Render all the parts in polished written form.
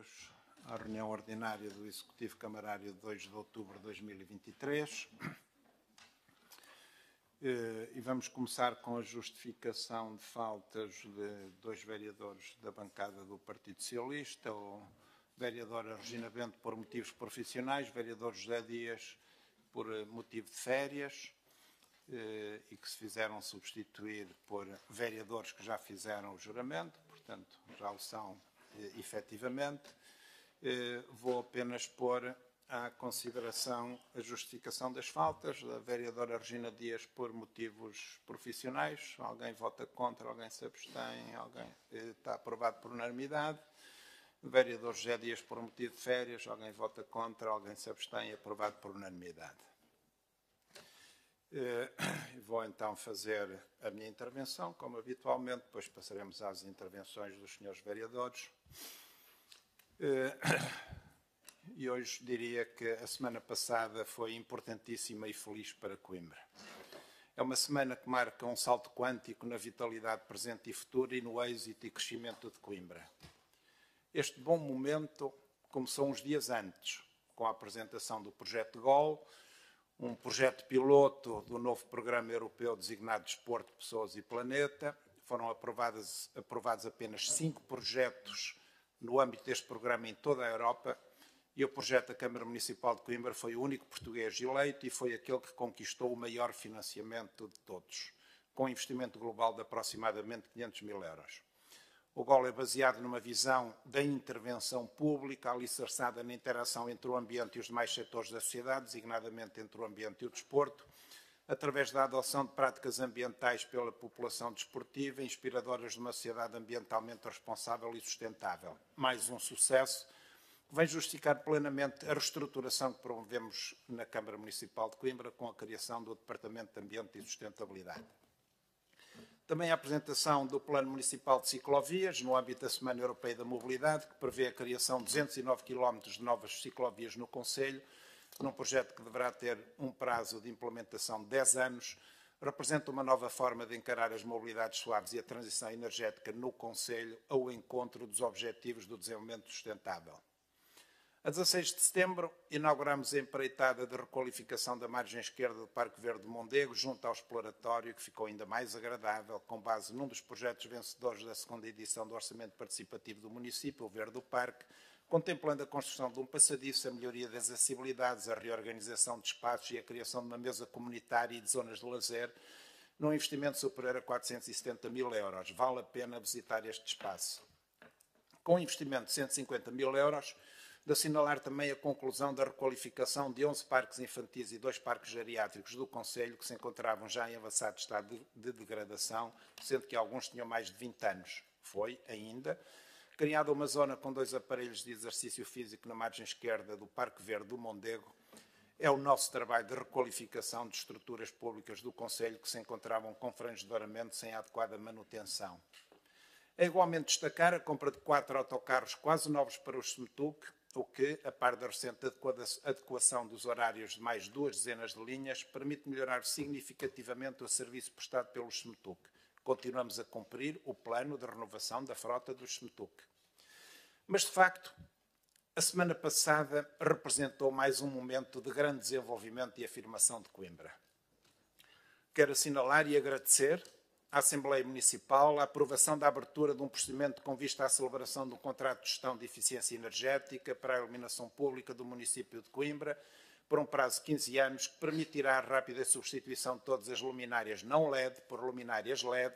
bem-vindos à reunião ordinária do Executivo Camarário de 2 de outubro de 2023. E vamos começar com a justificação de faltas de dois vereadores da bancada do Partido Socialista, o vereadora Regina Bento por motivos profissionais, o vereador José Dias por motivo de férias, e que se fizeram substituir por vereadores que já fizeram o juramento, portanto já o são efetivamente. Vou apenas pôr à consideração a justificação das faltas da vereadora Regina Dias por motivos profissionais. Alguém vota contra, alguém se abstém, alguém está aprovado por unanimidade. O vereador José Dias por motivo de férias, alguém vota contra, alguém se abstém, aprovado por unanimidade. Vou então fazer a minha intervenção, como habitualmente, depois passaremos às intervenções dos senhores vereadores. E hoje diria que a semana passada foi importantíssima e feliz para Coimbra. É uma semana que marca um salto quântico na vitalidade presente e futura e no êxito e crescimento de Coimbra. Este bom momento começou uns dias antes, com a apresentação do projeto GOL, um projeto piloto do novo programa europeu designado Desporto, Pessoas e Planeta. Foram aprovados apenas 5 projetos no âmbito deste programa em toda a Europa, e o projeto da Câmara Municipal de Coimbra foi o único português eleito e foi aquele que conquistou o maior financiamento de todos, com um investimento global de aproximadamente 500 mil euros. O GOL é baseado numa visão da intervenção pública, alicerçada na interação entre o ambiente e os demais setores da sociedade, designadamente entre o ambiente e o desporto, através da adoção de práticas ambientais pela população desportiva, inspiradoras de uma sociedade ambientalmente responsável e sustentável. Mais um sucesso que vem justificar plenamente a reestruturação que promovemos na Câmara Municipal de Coimbra com a criação do Departamento de Ambiente e Sustentabilidade. Também a apresentação do Plano Municipal de Ciclovias, no âmbito da Semana Europeia da Mobilidade, que prevê a criação de 209 km de novas ciclovias no Concelho, num projeto que deverá ter um prazo de implementação de 10 anos, representa uma nova forma de encarar as mobilidades suaves e a transição energética no Concelho ao encontro dos objetivos do desenvolvimento sustentável. A 16 de setembro, inauguramos a empreitada de requalificação da margem esquerda do Parque Verde de Mondego, junto ao exploratório, que ficou ainda mais agradável, com base num dos projetos vencedores da segunda edição do Orçamento Participativo do município, o Verde do Parque, contemplando a construção de um passadiço, a melhoria das acessibilidades, a reorganização de espaços e a criação de uma mesa comunitária e de zonas de lazer, num investimento superior a 470 mil euros. Vale a pena visitar este espaço. Com um investimento de 150 mil euros, de assinalar também a conclusão da requalificação de 11 parques infantis e 2 parques geriátricos do Concelho, que se encontravam já em avançado estado de degradação, sendo que alguns tinham mais de 20 anos. Foi, ainda, criada uma zona com 2 aparelhos de exercício físico na margem esquerda do Parque Verde do Mondego. É o nosso trabalho de requalificação de estruturas públicas do Concelho que se encontravam com frangedoramento sem adequada manutenção. É igualmente destacar a compra de 4 autocarros quase novos para o SMTUC, o que, a par da recente adequação dos horários de mais 2 dezenas de linhas, permite melhorar significativamente o serviço prestado pelo SMTUC. Continuamos a cumprir o plano de renovação da frota do SMTUC. Mas, de facto, a semana passada representou mais um momento de grande desenvolvimento e afirmação de Coimbra. Quero assinalar e agradecer à Assembleia Municipal a aprovação da abertura de um procedimento com vista à celebração de um contrato de gestão de eficiência energética para a iluminação pública do município de Coimbra, por um prazo de 15 anos, que permitirá a rápida substituição de todas as luminárias não LED por luminárias LED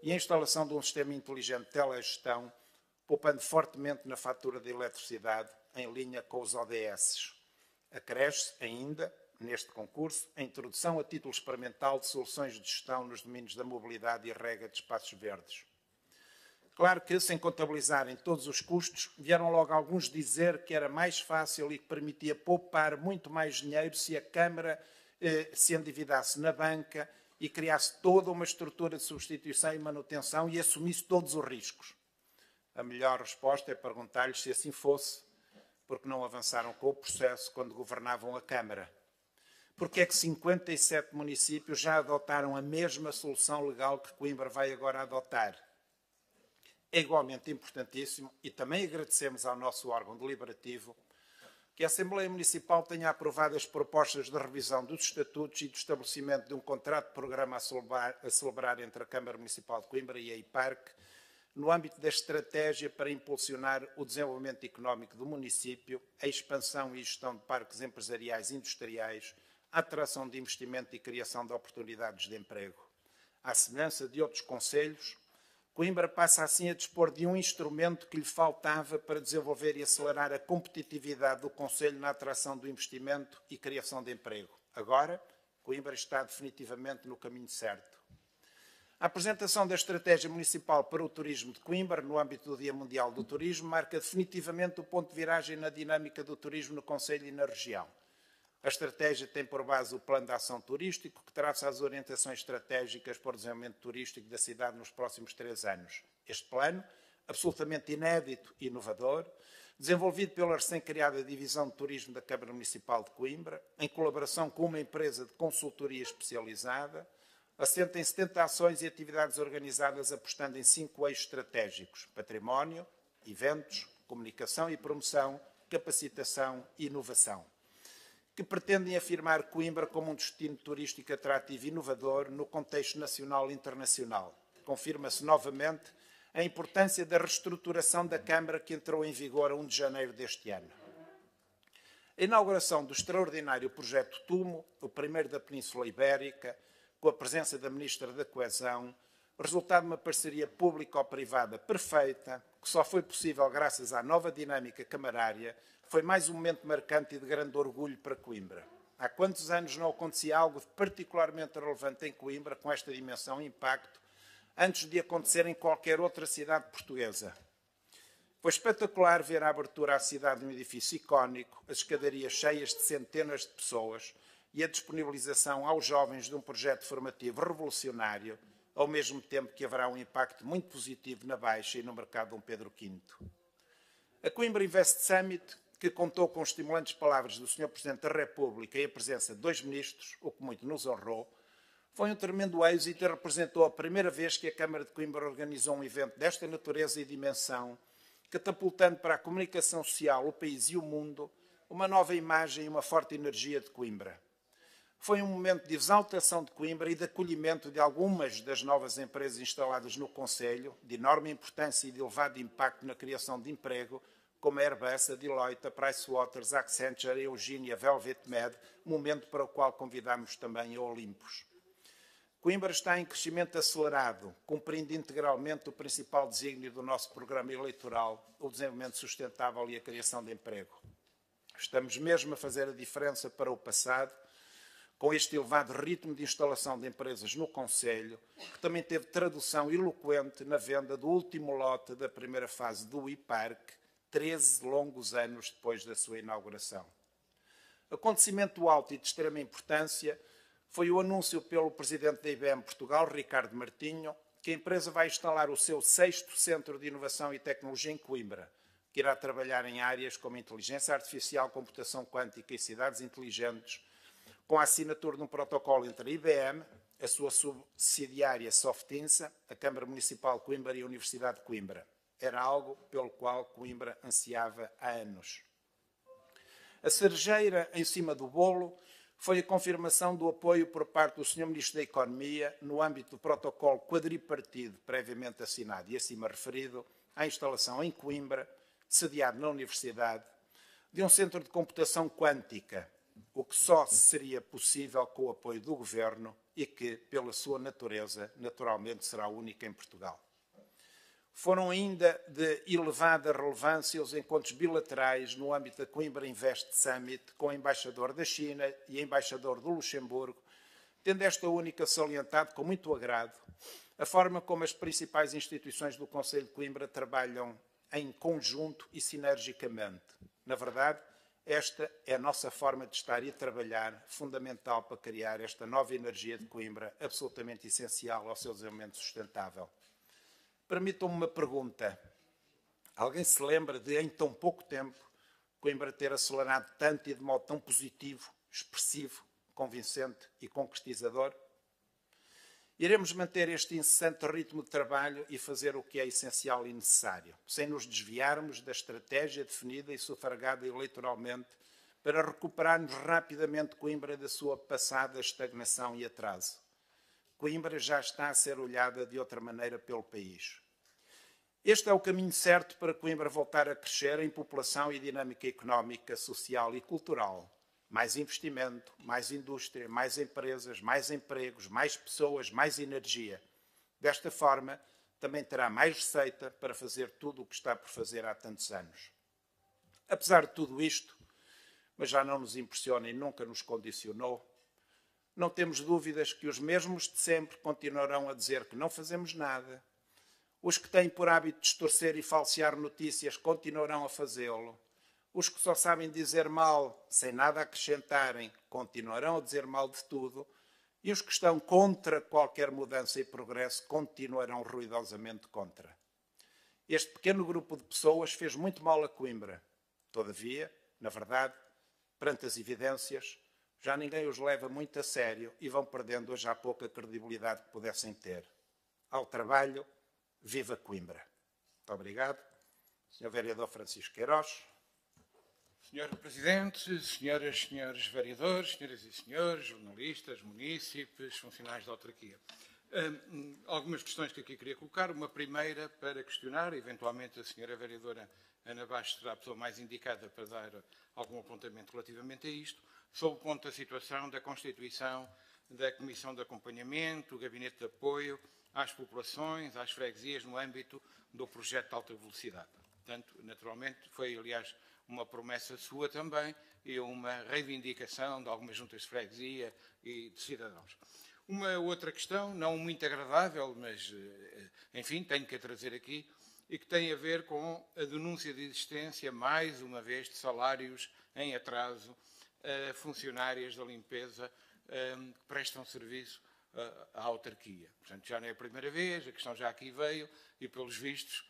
e a instalação de um sistema inteligente de telegestão, poupando fortemente na fatura de eletricidade, em linha com os ODS. Acresce ainda, neste concurso, a introdução a título experimental de soluções de gestão nos domínios da mobilidade e rega de espaços verdes. Claro que, sem contabilizarem todos os custos, vieram logo alguns dizer que era mais fácil e que permitia poupar muito mais dinheiro se a Câmara se endividasse na banca e criasse toda uma estrutura de substituição e manutenção e assumisse todos os riscos. A melhor resposta é perguntar-lhes se assim fosse, porque não avançaram com o processo quando governavam a Câmara. Porque é que 57 municípios já adotaram a mesma solução legal que Coimbra vai agora adotar? é igualmente importantíssimo e também agradecemos ao nosso órgão deliberativo que a Assembleia Municipal tenha aprovado as propostas de revisão dos estatutos e do estabelecimento de um contrato de programa a celebrar entre a Câmara Municipal de Coimbra e a IPARC, no âmbito da estratégia para impulsionar o desenvolvimento económico do município, a expansão e gestão de parques empresariais e industriais, a atração de investimento e criação de oportunidades de emprego. À semelhança de outros concelhos, Coimbra passa assim a dispor de um instrumento que lhe faltava para desenvolver e acelerar a competitividade do concelho na atração do investimento e criação de emprego. Agora, Coimbra está definitivamente no caminho certo. A apresentação da Estratégia Municipal para o Turismo de Coimbra, no âmbito do Dia Mundial do Turismo, marca definitivamente o ponto de viragem na dinâmica do turismo no concelho e na região. A estratégia tem por base o Plano de Ação Turístico, que traça as orientações estratégicas para o desenvolvimento turístico da cidade nos próximos 3 anos. Este plano, absolutamente inédito e inovador, desenvolvido pela recém-criada Divisão de Turismo da Câmara Municipal de Coimbra, em colaboração com uma empresa de consultoria especializada, assenta em 70 ações e atividades organizadas apostando em 5 eixos estratégicos: património, eventos, comunicação e promoção, capacitação e inovação, que pretendem afirmar Coimbra como um destino turístico atrativo e inovador no contexto nacional e internacional. Confirma-se novamente a importância da reestruturação da Câmara que entrou em vigor a 1 de janeiro deste ano. A inauguração do extraordinário projeto TUMO, o primeiro da Península Ibérica, com a presença da Ministra da Coesão, resultado de uma parceria público-privada perfeita, que só foi possível graças à nova dinâmica camarária, foi mais um momento marcante e de grande orgulho para Coimbra. Há quantos anos não acontecia algo de particularmente relevante em Coimbra, com esta dimensão e impacto, antes de acontecer em qualquer outra cidade portuguesa? Foi espetacular ver a abertura à cidade de um edifício icónico, as escadarias cheias de centenas de pessoas e a disponibilização aos jovens de um projeto formativo revolucionário, ao mesmo tempo que haverá um impacto muito positivo na Baixa e no mercado Dom Pedro V. A Coimbra Invest Summit, que contou com as estimulantes palavras do Sr. Presidente da República e a presença de 2 ministros, o que muito nos honrou, foi um tremendo êxito e representou a primeira vez que a Câmara de Coimbra organizou um evento desta natureza e dimensão, catapultando para a comunicação social, o país e o mundo, uma nova imagem e uma forte energia de Coimbra. Foi um momento de exaltação de Coimbra e de acolhimento de algumas das novas empresas instaladas no concelho, de enorme importância e de elevado impacto na criação de emprego, como a Airbus, a Deloitte, a Pricewaterhouse, a Accenture, a Eugenia, a Velvet Med, momento para o qual convidamos também a Olympus. Coimbra está em crescimento acelerado, cumprindo integralmente o principal desígnio do nosso programa eleitoral, o desenvolvimento sustentável e a criação de emprego. Estamos mesmo a fazer a diferença para o passado, com este elevado ritmo de instalação de empresas no concelho, que também teve tradução eloquente na venda do último lote da primeira fase do IPARC, 13 longos anos depois da sua inauguração. Acontecimento alto e de extrema importância foi o anúncio pelo presidente da IBM Portugal, Ricardo Martinho, que a empresa vai instalar o seu 6º Centro de Inovação e Tecnologia em Coimbra, que irá trabalhar em áreas como inteligência artificial, computação quântica e cidades inteligentes, com a assinatura de um protocolo entre a IBM, a sua subsidiária Softinsa, a Câmara Municipal de Coimbra e a Universidade de Coimbra. Era algo pelo qual Coimbra ansiava há anos. A cerejeira em cima do bolo foi a confirmação do apoio por parte do Sr. Ministro da Economia no âmbito do protocolo quadripartido previamente assinado e acima referido à instalação em Coimbra, sediado na Universidade, de um centro de computação quântica, o que só seria possível com o apoio do Governo e que, pela sua natureza, naturalmente será única em Portugal. Foram ainda de elevada relevância os encontros bilaterais no âmbito da Coimbra Invest Summit com o embaixador da China e o embaixador do Luxemburgo, tendo esta única salientado com muito agrado a forma como as principais instituições do Concelho de Coimbra trabalham em conjunto e sinergicamente. Na verdade, esta é a nossa forma de estar e trabalhar, fundamental para criar esta nova energia de Coimbra, absolutamente essencial ao seu desenvolvimento sustentável. Permitam-me uma pergunta. Alguém se lembra de, em tão pouco tempo, Coimbra ter acelerado tanto e de modo tão positivo, expressivo, convincente e concretizador? Iremos manter este incessante ritmo de trabalho e fazer o que é essencial e necessário, sem nos desviarmos da estratégia definida e sufragada eleitoralmente para recuperarmos rapidamente Coimbra da sua passada estagnação e atraso. Coimbra já está a ser olhada de outra maneira pelo país. Este é o caminho certo para Coimbra voltar a crescer em população e dinâmica económica, social e cultural. Mais investimento, mais indústria, mais empresas, mais empregos, mais pessoas, mais energia. Desta forma, também terá mais receita para fazer tudo o que está por fazer há tantos anos. Apesar de tudo isto, mas já não nos impressiona e nunca nos condicionou, não temos dúvidas que os mesmos de sempre continuarão a dizer que não fazemos nada. Os que têm por hábito distorcer e falsear notícias continuarão a fazê-lo. Os que só sabem dizer mal, sem nada acrescentarem, continuarão a dizer mal de tudo. E os que estão contra qualquer mudança e progresso continuarão ruidosamente contra. Este pequeno grupo de pessoas fez muito mal a Coimbra. Todavia, na verdade, perante as evidências, já ninguém os leva muito a sério e vão perdendo hoje a pouca credibilidade que pudessem ter. Ao trabalho, viva Coimbra. Muito obrigado. Sr. Vereador Francisco Queiroz. Senhor Presidente, senhoras e senhores vereadores, senhoras e senhores, jornalistas, munícipes, funcionários da autarquia. Algumas questões que aqui queria colocar. Uma primeira para questionar, eventualmente a senhora vereadora Ana Bastos será a pessoa mais indicada para dar algum apontamento relativamente a isto, sobre o ponto da situação da constituição da Comissão de Acompanhamento, o Gabinete de Apoio às populações, às freguesias, no âmbito do projeto de alta velocidade. Portanto, naturalmente, foi, aliás, uma promessa sua também e uma reivindicação de algumas juntas de freguesia e de cidadãos. Uma outra questão, não muito agradável, mas, enfim, tenho que a trazer aqui, e que tem a ver com a denúncia de existência, mais uma vez, de salários em atraso a funcionárias da limpeza que prestam serviço à autarquia. Portanto, já não é a primeira vez, a questão já aqui veio e, pelos vistos,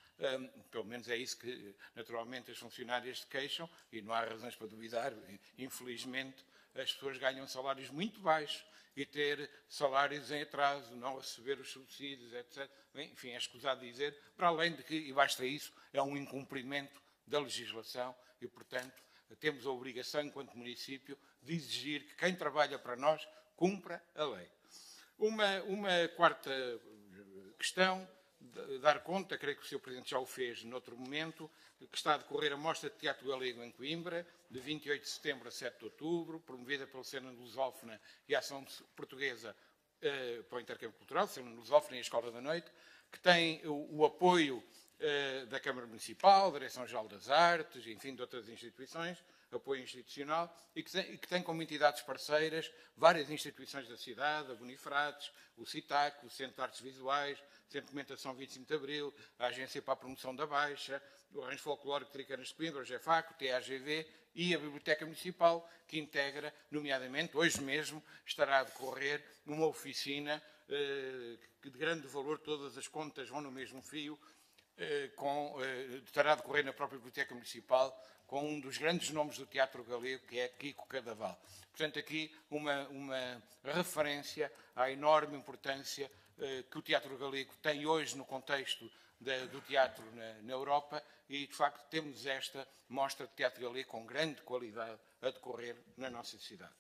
pelo menos é isso que, naturalmente, as funcionárias se queixam, e não há razões para duvidar, infelizmente, as pessoas ganham salários muito baixos e ter salários em atraso, não receber os subsídios, etc. Bem, enfim, é escusado dizer, para além de que, e basta isso, é um incumprimento da legislação e, portanto, temos a obrigação, enquanto município, de exigir que quem trabalha para nós cumpra a lei. Uma quarta questão, dar conta, creio que o Sr. Presidente já o fez noutro momento, que está a decorrer a Mostra de Teatro Galego em Coimbra, de 28 de setembro a 7 de outubro, promovida pela Cena Lusófona e a Ação Portuguesa para o Intercâmbio Cultural, Cena Lusófona e a Escola da Noite, que tem o apoio da Câmara Municipal, da Direção-Geral das Artes, enfim, de outras instituições, apoio institucional, e que tem como entidades parceiras várias instituições da cidade, a Bonifrates, o CITAC, o Centro de Artes Visuais, o Centro de Documentação 25 de Abril, a Agência para a Promoção da Baixa, o Arranjo Folclórico de Tricanas de Coimbra, o GEFAC, o TAGV e a Biblioteca Municipal, que integra, nomeadamente, hoje mesmo, estará a decorrer uma oficina de grande valor, todas as contas vão no mesmo fio, estará a decorrer na própria Biblioteca Municipal, com um dos grandes nomes do teatro galego, que é Kiko Cadaval. Portanto, aqui uma referência à enorme importância que o teatro galego tem hoje no contexto do teatro na Europa e, de facto, temos esta mostra de teatro galego com grande qualidade a decorrer na nossa cidade.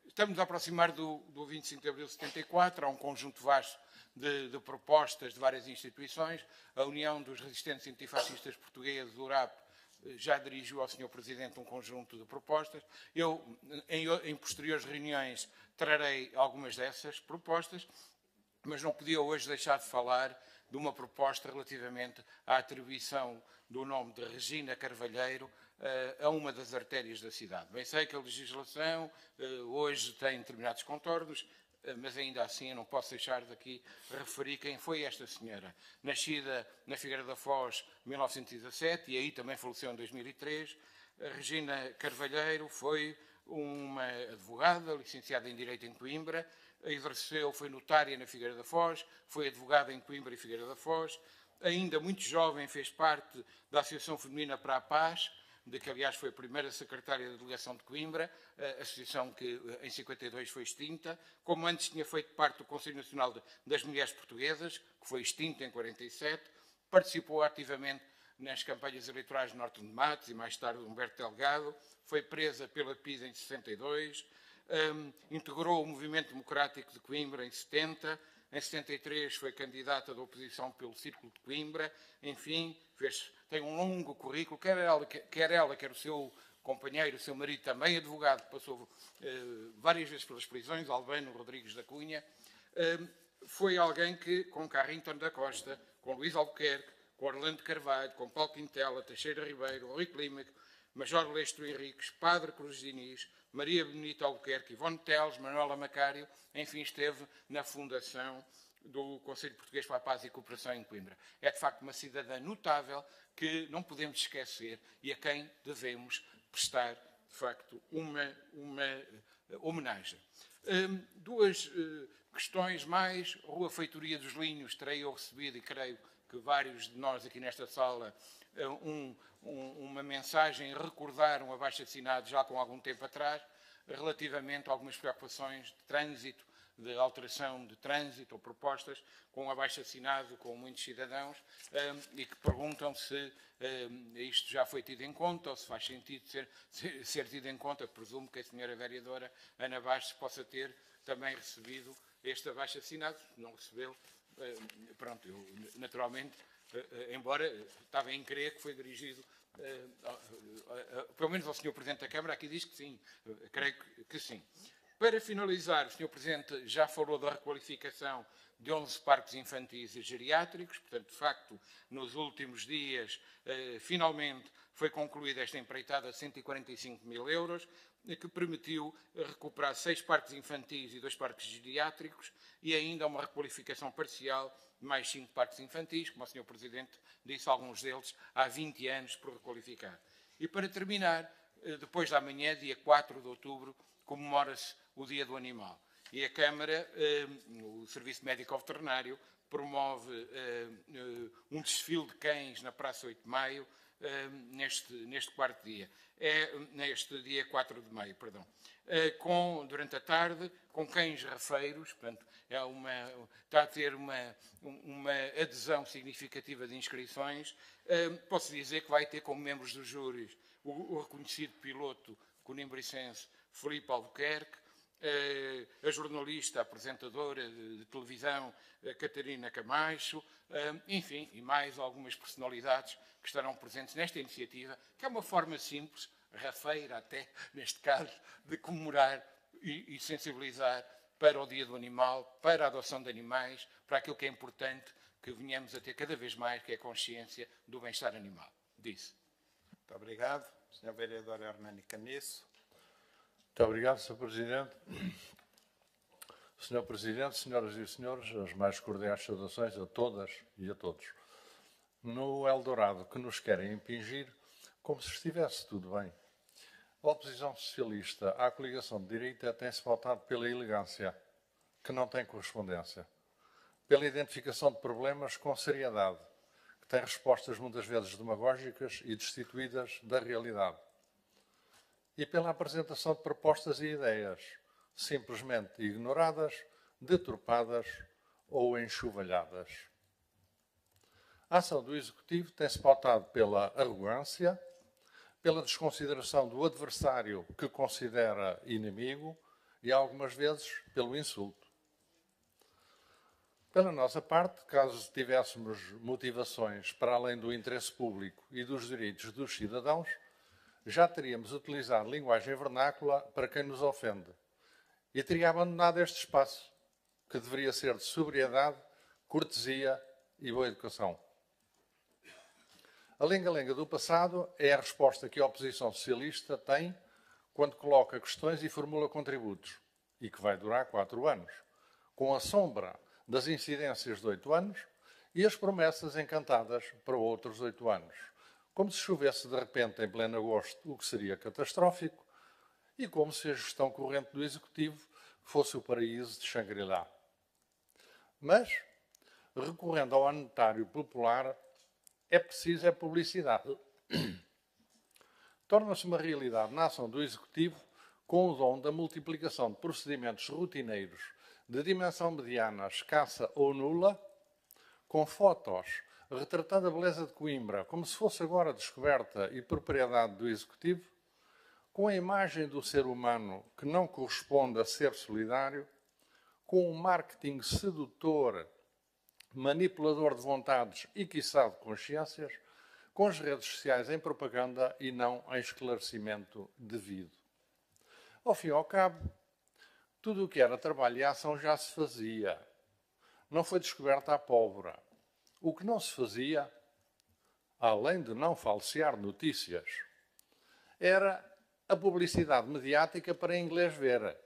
Estamos a aproximar do 25 de abril de 74, há um conjunto vasto de propostas de várias instituições. A União dos Resistentes Antifascistas Portugueses, URAP, já dirigiu ao Sr. Presidente um conjunto de propostas. Eu, em posteriores reuniões, trarei algumas dessas propostas, mas não podia hoje deixar de falar de uma proposta relativamente à atribuição do nome de Regina Carvalheiro a uma das artérias da cidade. Bem sei que a legislação hoje tem determinados contornos, mas ainda assim eu não posso deixar de aqui referir quem foi esta senhora. Nascida na Figueira da Foz em 1917 e aí também faleceu em 2003, a Regina Carvalheiro foi uma advogada, licenciada em Direito em Coimbra, exerceu, foi notária na Figueira da Foz, foi advogada em Coimbra e Figueira da Foz, ainda muito jovem fez parte da Associação Feminina para a Paz, de que, aliás, foi a primeira secretária da delegação de Coimbra, associação que em 52 foi extinta, como antes tinha feito parte do Conselho Nacional das Mulheres Portuguesas, que foi extinto em 47, participou ativamente nas campanhas eleitorais de Norte de Matos e mais tarde Humberto Delgado, foi presa pela PIS em 62, integrou o Movimento Democrático de Coimbra em 70, em 73 foi candidata da oposição pelo Círculo de Coimbra, enfim, tem um longo currículo, quer ela, quer o seu companheiro, o seu marido também advogado, passou várias vezes pelas prisões, Albano Rodrigues da Cunha, foi alguém que, com Carrington da Costa, com Luís Albuquerque, com Orlando Carvalho, com Paulo Quintela, Teixeira Ribeiro, Rui Clímaco, Major Lestro Henriques, Padre Cruz Diniz, Maria Benita Albuquerque, Ivone Teles, Manuela Macário, enfim, esteve na fundação do Conselho Português para a Paz e Cooperação em Coimbra. É, de facto, uma cidadã notável que não podemos esquecer e a quem devemos prestar, de facto, uma homenagem. Duas questões mais. Rua Feitoria dos Linhos, terei eu recebido, e creio que vários de nós aqui nesta sala, uma mensagem, recordaram abaixo-assinado já com algum tempo atrás, relativamente a algumas preocupações de trânsito, de alteração de trânsito ou propostas, com abaixo-assinado com muitos cidadãos, e que perguntam se isto já foi tido em conta ou se faz sentido ser tido em conta. Presumo que a senhora vereadora Ana Bastos possa ter também recebido este abaixo-assinado. Se não recebeu, pronto, eu naturalmente, embora estava em crer que foi dirigido, pelo menos ao Sr. Presidente da Câmara, aqui diz que sim, creio que sim. Para finalizar, o Sr. Presidente já falou da requalificação de 11 parques infantis e geriátricos, portanto, de facto, nos últimos dias, finalmente, foi concluída esta empreitada de 145 mil euros, que permitiu recuperar 6 parques infantis e 2 parques geriátricos e ainda uma requalificação parcial de mais 5 parques infantis, como o Sr. Presidente disse, alguns deles há 20 anos por requalificar. E para terminar, depois da manhã, dia 4 de outubro, comemora-se o Dia do Animal. E a Câmara, o Serviço Médico Veterinário, promove um desfile de cães na Praça 8 de Maio, neste quarto dia. Neste dia 4 de maio, perdão. Durante a tarde, com cães rafeiros, portanto, está a ter uma adesão significativa de inscrições. Posso dizer que vai ter como membros dos júris o reconhecido piloto conimbricense Filipe Albuquerque, a jornalista, apresentadora de televisão Catarina Camacho, enfim, e mais algumas personalidades que estarão presentes nesta iniciativa, que é uma forma simples, rafeira até, neste caso, de comemorar e sensibilizar para o Dia do Animal, para a adoção de animais, para aquilo que é importante que venhamos a ter cada vez mais, que é a consciência do bem-estar animal. Disse. Muito obrigado. Sr. Vereador Hernani Caniço. Muito obrigado, Sr. Presidente. Sr. Presidente, senhoras e senhores, as mais cordiais saudações a todas e a todos. No Eldorado que nos querem impingir, como se estivesse tudo bem. A oposição socialista à coligação de direita tem-se pautado pela elegância, que não tem correspondência, pela identificação de problemas com seriedade, que tem respostas muitas vezes demagógicas e destituídas da realidade, e pela apresentação de propostas e ideias, simplesmente ignoradas, deturpadas ou enxovalhadas. A ação do Executivo tem-se pautado pela arrogância, pela desconsideração do adversário que considera inimigo e, algumas vezes, pelo insulto. Pela nossa parte, caso tivéssemos motivações para além do interesse público e dos direitos dos cidadãos, já teríamos utilizado linguagem vernácula para quem nos ofende e teria abandonado este espaço, que deveria ser de sobriedade, cortesia e boa educação. A lenga-lenga do passado é a resposta que a oposição socialista tem quando coloca questões e formula contributos, e que vai durar 4 anos, com a sombra das incidências de 8 anos e as promessas encantadas para outros 8 anos, como se chovesse de repente em pleno agosto, o que seria catastrófico, e como se a gestão corrente do Executivo fosse o paraíso de Shangri-La. Mas, recorrendo ao anetário popular, é preciso publicidade. torna-se uma realidade na ação do Executivo com o dom da multiplicação de procedimentos rotineiros de dimensão mediana, escassa ou nula, com fotos retratando a beleza de Coimbra como se fosse agora descoberta e propriedade do Executivo, com a imagem do ser humano que não corresponde a ser solidário, com um marketing sedutor, manipulador de vontades e, quiçá, de consciências, com as redes sociais em propaganda e não em esclarecimento devido. Ao fim e ao cabo, tudo o que era trabalho e ação já se fazia. Não foi descoberta a pólvora. O que não se fazia, além de não falsear notícias, era a publicidade mediática para inglês ver.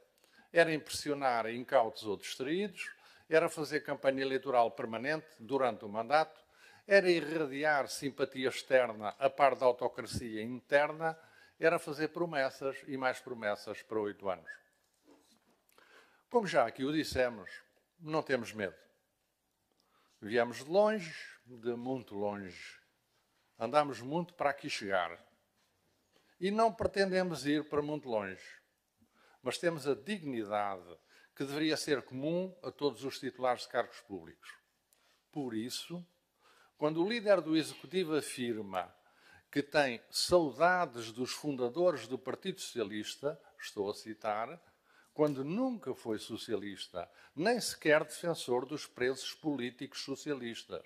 Era impressionar incautos ou distraídos, era fazer campanha eleitoral permanente durante o mandato, era irradiar simpatia externa a par da autocracia interna, era fazer promessas e mais promessas para 8 anos. Como já aqui o dissemos, não temos medo. Viemos de longe, de muito longe. Andamos muito para aqui chegar. E não pretendemos ir para muito longe. Mas temos a dignidade que deveria ser comum a todos os titulares de cargos públicos. Por isso, quando o líder do Executivo afirma que tem saudades dos fundadores do Partido Socialista, estou a citar, quando nunca foi socialista, nem sequer defensor dos presos políticos socialistas.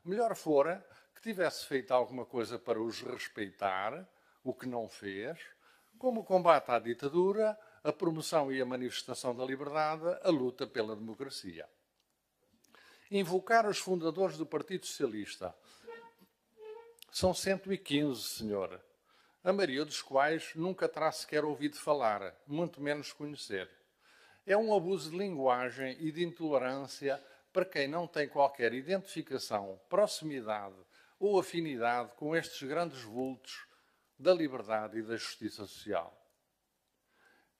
Melhor fora que tivesse feito alguma coisa para os respeitar, o que não fez, como o combate à ditadura, a promoção e a manifestação da liberdade, a luta pela democracia. Invocar os fundadores do Partido Socialista. São 115, senhor, a maioria dos quais nunca terá sequer ouvido falar, muito menos conhecer. É um abuso de linguagem e de intolerância para quem não tem qualquer identificação, proximidade ou afinidade com estes grandes vultos da liberdade e da justiça social.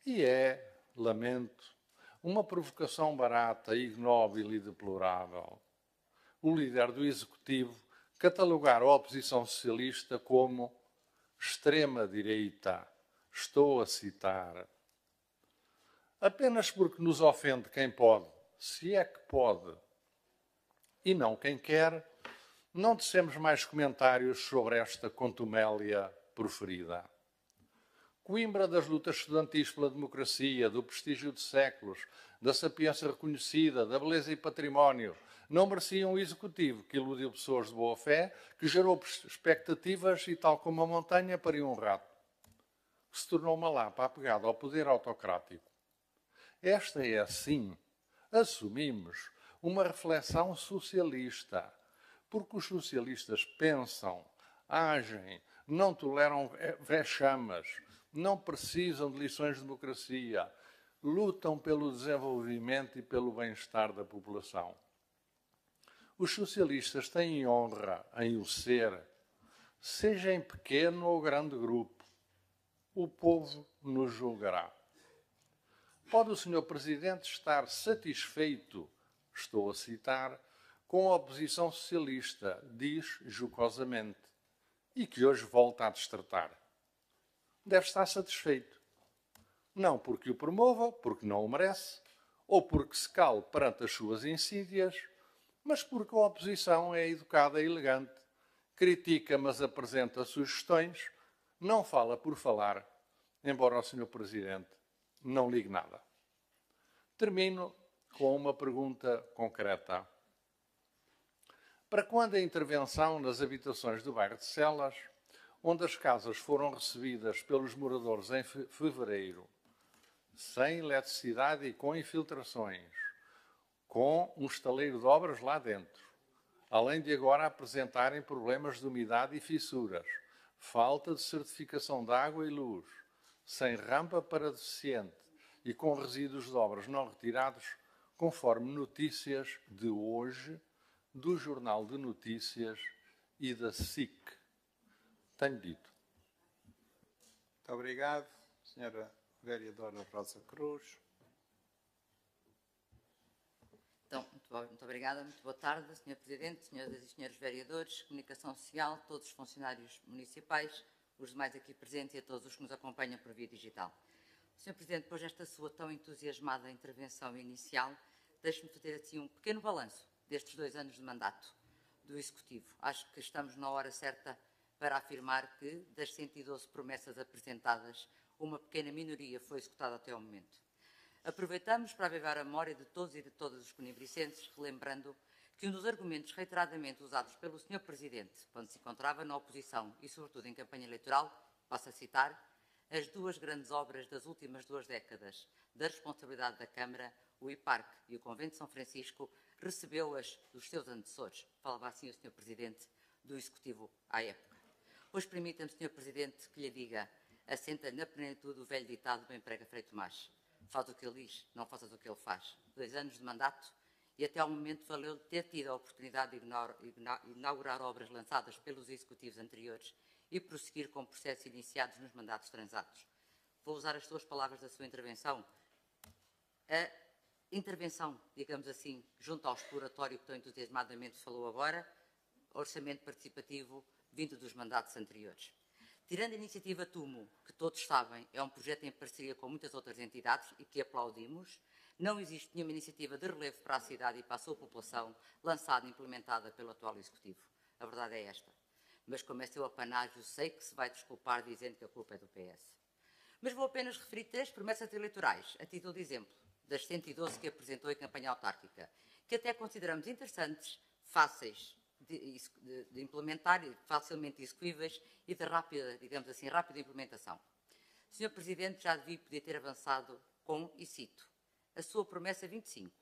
E é, lamento, uma provocação barata, ignóbil e deplorável. O líder do Executivo catalogar a oposição socialista como extrema-direita, estou a citar. Apenas porque nos ofende quem pode, se é que pode, e não quem quer, não tecemos mais comentários sobre esta contumélia proferida. Coimbra das lutas estudantis pela democracia, do prestígio de séculos, da sapiência reconhecida, da beleza e património, não merecia um executivo que iludiu pessoas de boa fé, que gerou expectativas e, tal como a montanha, pariu um rato, que se tornou uma lapa apegada ao poder autocrático. Esta é, sim, assumimos, uma reflexão socialista, porque os socialistas pensam, agem, não toleram vexamas, não precisam de lições de democracia, lutam pelo desenvolvimento e pelo bem-estar da população. Os socialistas têm honra em o ser, seja em pequeno ou grande grupo. O povo nos julgará. Pode o Sr. Presidente estar satisfeito, estou a citar, com a oposição socialista, diz jocosamente, e que hoje volta a destratar. Deve estar satisfeito. Não porque o promova, porque não o merece, ou porque se cale perante as suas insídias, mas porque a oposição é educada e elegante, critica, mas apresenta sugestões, não fala por falar, embora o Sr. Presidente não ligue nada. Termino com uma pergunta concreta. Para quando a intervenção nas habitações do bairro de Celas, onde as casas foram recebidas pelos moradores em fevereiro, sem eletricidade e com infiltrações, com um estaleiro de obras lá dentro, além de agora apresentarem problemas de umidade e fissuras, falta de certificação de água e luz, sem rampa para deficiente e com resíduos de obras não retirados, conforme notícias de hoje do Jornal de Notícias e da SIC. Tenho dito. Muito obrigado, Sra. Vereadora Rosa Cruz. Então, muito obrigada, muito boa tarde, Sr. Presidente, Senhoras e Senhores Vereadores, Comunicação Social, todos os funcionários municipais, os demais aqui presentes e a todos os que nos acompanham por via digital. Sr. Presidente, depois desta sua tão entusiasmada intervenção inicial, deixe-me fazer assim um pequeno balanço destes 2 anos de mandato do Executivo. Acho que estamos na hora certa para afirmar que, das 112 promessas apresentadas, uma pequena minoria foi executada até ao momento. Aproveitamos para avivar a memória de todos e de todas os conimbricenses, relembrando que um dos argumentos reiteradamente usados pelo Sr. Presidente, quando se encontrava na oposição e, sobretudo, em campanha eleitoral, passo a citar, as 2 grandes obras das últimas 2 décadas da responsabilidade da Câmara, o IPARC e o Convento de São Francisco, recebeu-as dos seus antecessores. Falava assim o Sr. Presidente do Executivo à época. Pois permita-me, Sr. Presidente, que lhe diga, assenta na plenitude o velho ditado bem prega Frei Tomás. Faz o que ele diz, não faças o que ele faz. 2 anos de mandato e até ao momento valeu ter tido a oportunidade de inaugurar obras lançadas pelos executivos anteriores e prosseguir com processos iniciados nos mandatos transatos. Vou usar as suas palavras da sua intervenção. A intervenção, digamos assim, junto ao exploratório que tão entusiasmadamente falou agora, orçamento participativo vindo dos mandatos anteriores. Tirando a iniciativa TUMO, que todos sabem é um projeto em parceria com muitas outras entidades e que aplaudimos, não existe nenhuma iniciativa de relevo para a cidade e para a sua população lançada e implementada pelo atual Executivo. A verdade é esta. Mas como é seu apanágio, sei que se vai desculpar dizendo que a culpa é do PS. Mas vou apenas referir 3 promessas eleitorais, a título de exemplo, das 112 que apresentou em campanha autárquica, que até consideramos interessantes, fáceis de implementar, facilmente execuíveis e de rápida, digamos assim, rápida implementação. Sr. Presidente, já devia poder ter avançado com, e cito, a sua promessa 25,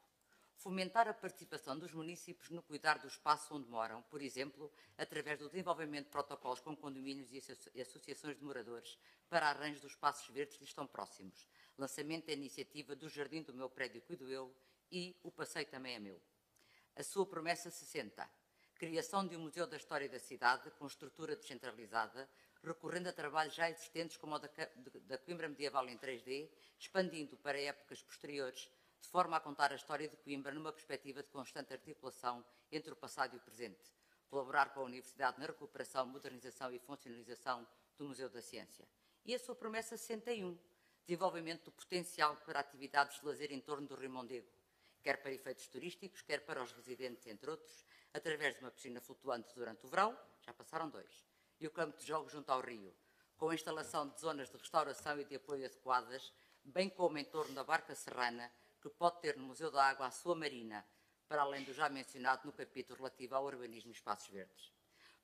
fomentar a participação dos municípios no cuidar do espaço onde moram, por exemplo, através do desenvolvimento de protocolos com condomínios e associações de moradores para arranjo dos espaços verdes que lhes estão próximos, lançamento da iniciativa do Jardim do Meu Prédio Cuido Eu e o Passeio Também é Meu. A sua promessa 60, criação de um Museu da História da Cidade com estrutura descentralizada, recorrendo a trabalhos já existentes como o da Coimbra Medieval em 3D, expandindo para épocas posteriores, de forma a contar a história de Coimbra numa perspectiva de constante articulação entre o passado e o presente. Colaborar com a Universidade na recuperação, modernização e funcionalização do Museu da Ciência. E a sua promessa 61, desenvolvimento do potencial para atividades de lazer em torno do Rio Mondego, quer para efeitos turísticos, quer para os residentes, entre outros, através de uma piscina flutuante durante o verão, já passaram 2, e o campo de jogos junto ao rio, com a instalação de zonas de restauração e de apoio adequadas, bem como em torno da Barca Serrana, que pode ter no Museu da Água a sua marina, para além do já mencionado no capítulo relativo ao urbanismo e espaços verdes.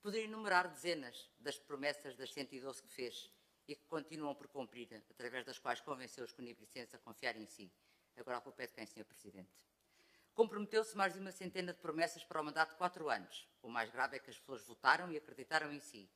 Poderia enumerar dezenas das promessas das 112 que fez e que continuam por cumprir, através das quais convenceu os conibricenses a confiar em si. Agora a culpa é de quem, Sr. Presidente? Comprometeu-se mais de uma centena de promessas para o mandato de 4 anos. O mais grave é que as pessoas votaram e acreditaram em si.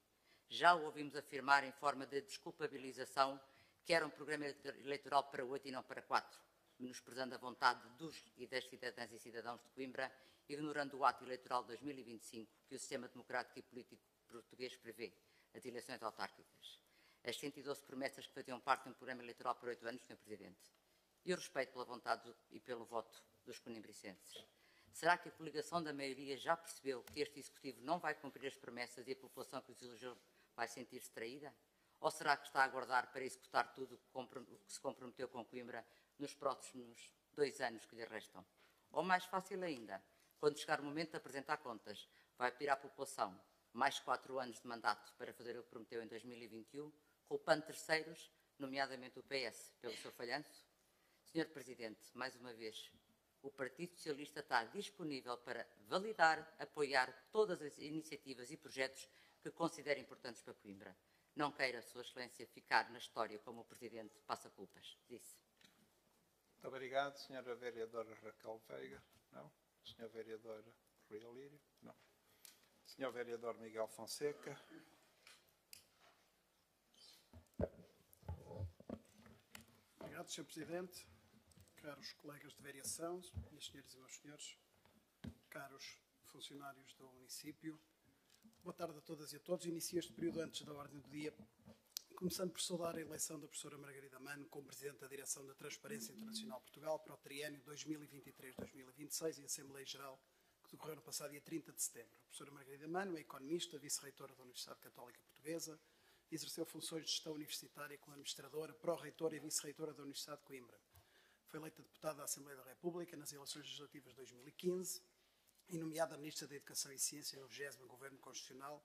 Já o ouvimos afirmar em forma de desculpabilização que era um programa eleitoral para 8 e não para 4, menosprezando a vontade dos e das cidadãs e cidadãos de Coimbra, ignorando o ato eleitoral de 2025 que o sistema democrático e político português prevê, as eleições autárquicas. As 112 promessas que faziam parte de um programa eleitoral por 8 anos, Sr. Presidente. E o respeito pela vontade e pelo voto dos conimbricenses. Será que a coligação da maioria já percebeu que este Executivo não vai cumprir as promessas e a população que os elegeu vai sentir-se traída? Ou será que está a aguardar para executar tudo o que se comprometeu com Coimbra nos próximos 2 anos que lhe restam? Ou mais fácil ainda, quando chegar o momento de apresentar contas, vai pedir à população mais 4 anos de mandato para fazer o que prometeu em 2021, culpando terceiros, nomeadamente o PS, pelo seu falhanço? Sr. Presidente, mais uma vez, o Partido Socialista está disponível para validar, apoiar todas as iniciativas e projetos que considera importantes para Coimbra. Não queira, Sua Excelência, ficar na história como o Presidente passa-culpas. Disse. Muito obrigado, Sra. Vereadora Raquel Veiga. Não. Sr. Vereador Rui Alírio. Não. Sr. Vereador Miguel Fonseca. Obrigado, Sr. Presidente. Caros colegas de variação, minhas senhoras e meus senhores, caros funcionários do município, boa tarde a todas e a todos. Inicio este período antes da ordem do dia, começando por saudar a eleição da professora Margarida Mano como Presidente da Direção da Transparência Internacional Portugal para o triênio 2023-2026 e Assembleia Geral que decorreu no passado dia 30 de setembro. A professora Margarida Mano é economista, vice-reitora da Universidade Católica Portuguesa, exerceu funções de gestão universitária como administradora, pró-reitora e vice-reitora da Universidade de Coimbra. Foi eleita deputada da Assembleia da República nas eleições legislativas de 2015 e nomeada Ministra da Educação e Ciência no 20º Governo Constitucional,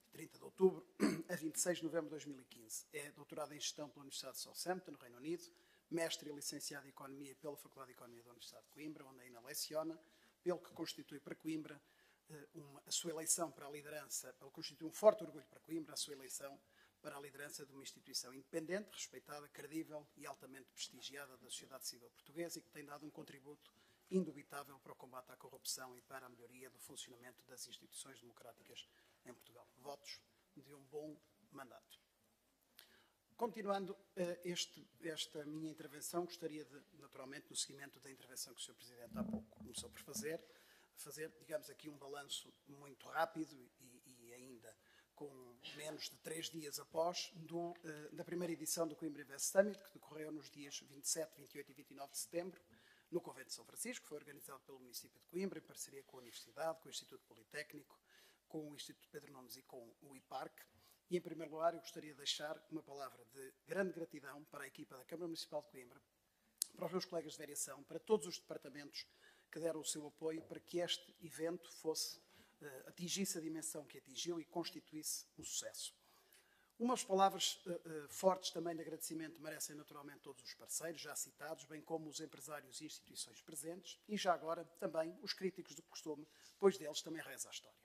de 30 de outubro a 26 de novembro de 2015. É doutorada em Gestão pela Universidade de Southampton, no Reino Unido, mestre e licenciada em Economia pela Faculdade de Economia da Universidade de Coimbra, onde ainda leciona, pelo que constitui para Coimbra a sua eleição para a liderança, pelo que constitui um forte orgulho para Coimbra, a sua eleição para a liderança de uma instituição independente, respeitada, credível e altamente prestigiada da sociedade civil portuguesa e que tem dado um contributo indubitável para o combate à corrupção e para a melhoria do funcionamento das instituições democráticas em Portugal. Votos de um bom mandato. Continuando esta minha intervenção, gostaria de, naturalmente, no seguimento da intervenção que o Sr. Presidente há pouco começou por fazer, digamos aqui, um balanço muito rápido e ainda com menos de 3 dias após da primeira edição do Coimbra Invest Summit, que decorreu nos dias 27, 28 e 29 de setembro, no Convento de São Francisco, que foi organizado pelo município de Coimbra, em parceria com a Universidade, com o Instituto Politécnico, com o Instituto Pedro Nunes e com o IPARC. E, em primeiro lugar, eu gostaria de deixar uma palavra de grande gratidão para a equipa da Câmara Municipal de Coimbra, para os meus colegas de vereação, para todos os departamentos que deram o seu apoio para que este evento atingisse a dimensão que atingiu e constituísse um sucesso. Umas palavras fortes também de agradecimento merecem naturalmente todos os parceiros já citados, bem como os empresários e instituições presentes e já agora também os críticos do costume, pois deles também reza a história.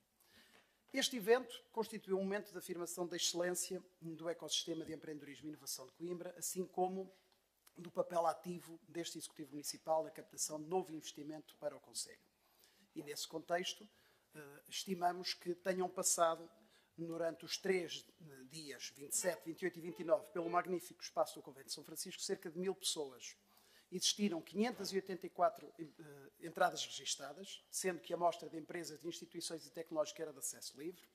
Este evento constituiu um momento de afirmação da excelência do ecossistema de empreendedorismo e inovação de Coimbra, assim como do papel ativo deste Executivo Municipal na captação de novo investimento para o Concelho. E nesse contexto, estimamos que tenham passado durante os 3 dias, 27, 28 e 29, pelo magnífico espaço do Convento de São Francisco, cerca de 1000 pessoas. Existiram 584 entradas registadas, sendo que a mostra de empresas, de instituições e tecnológicas era de acesso livre.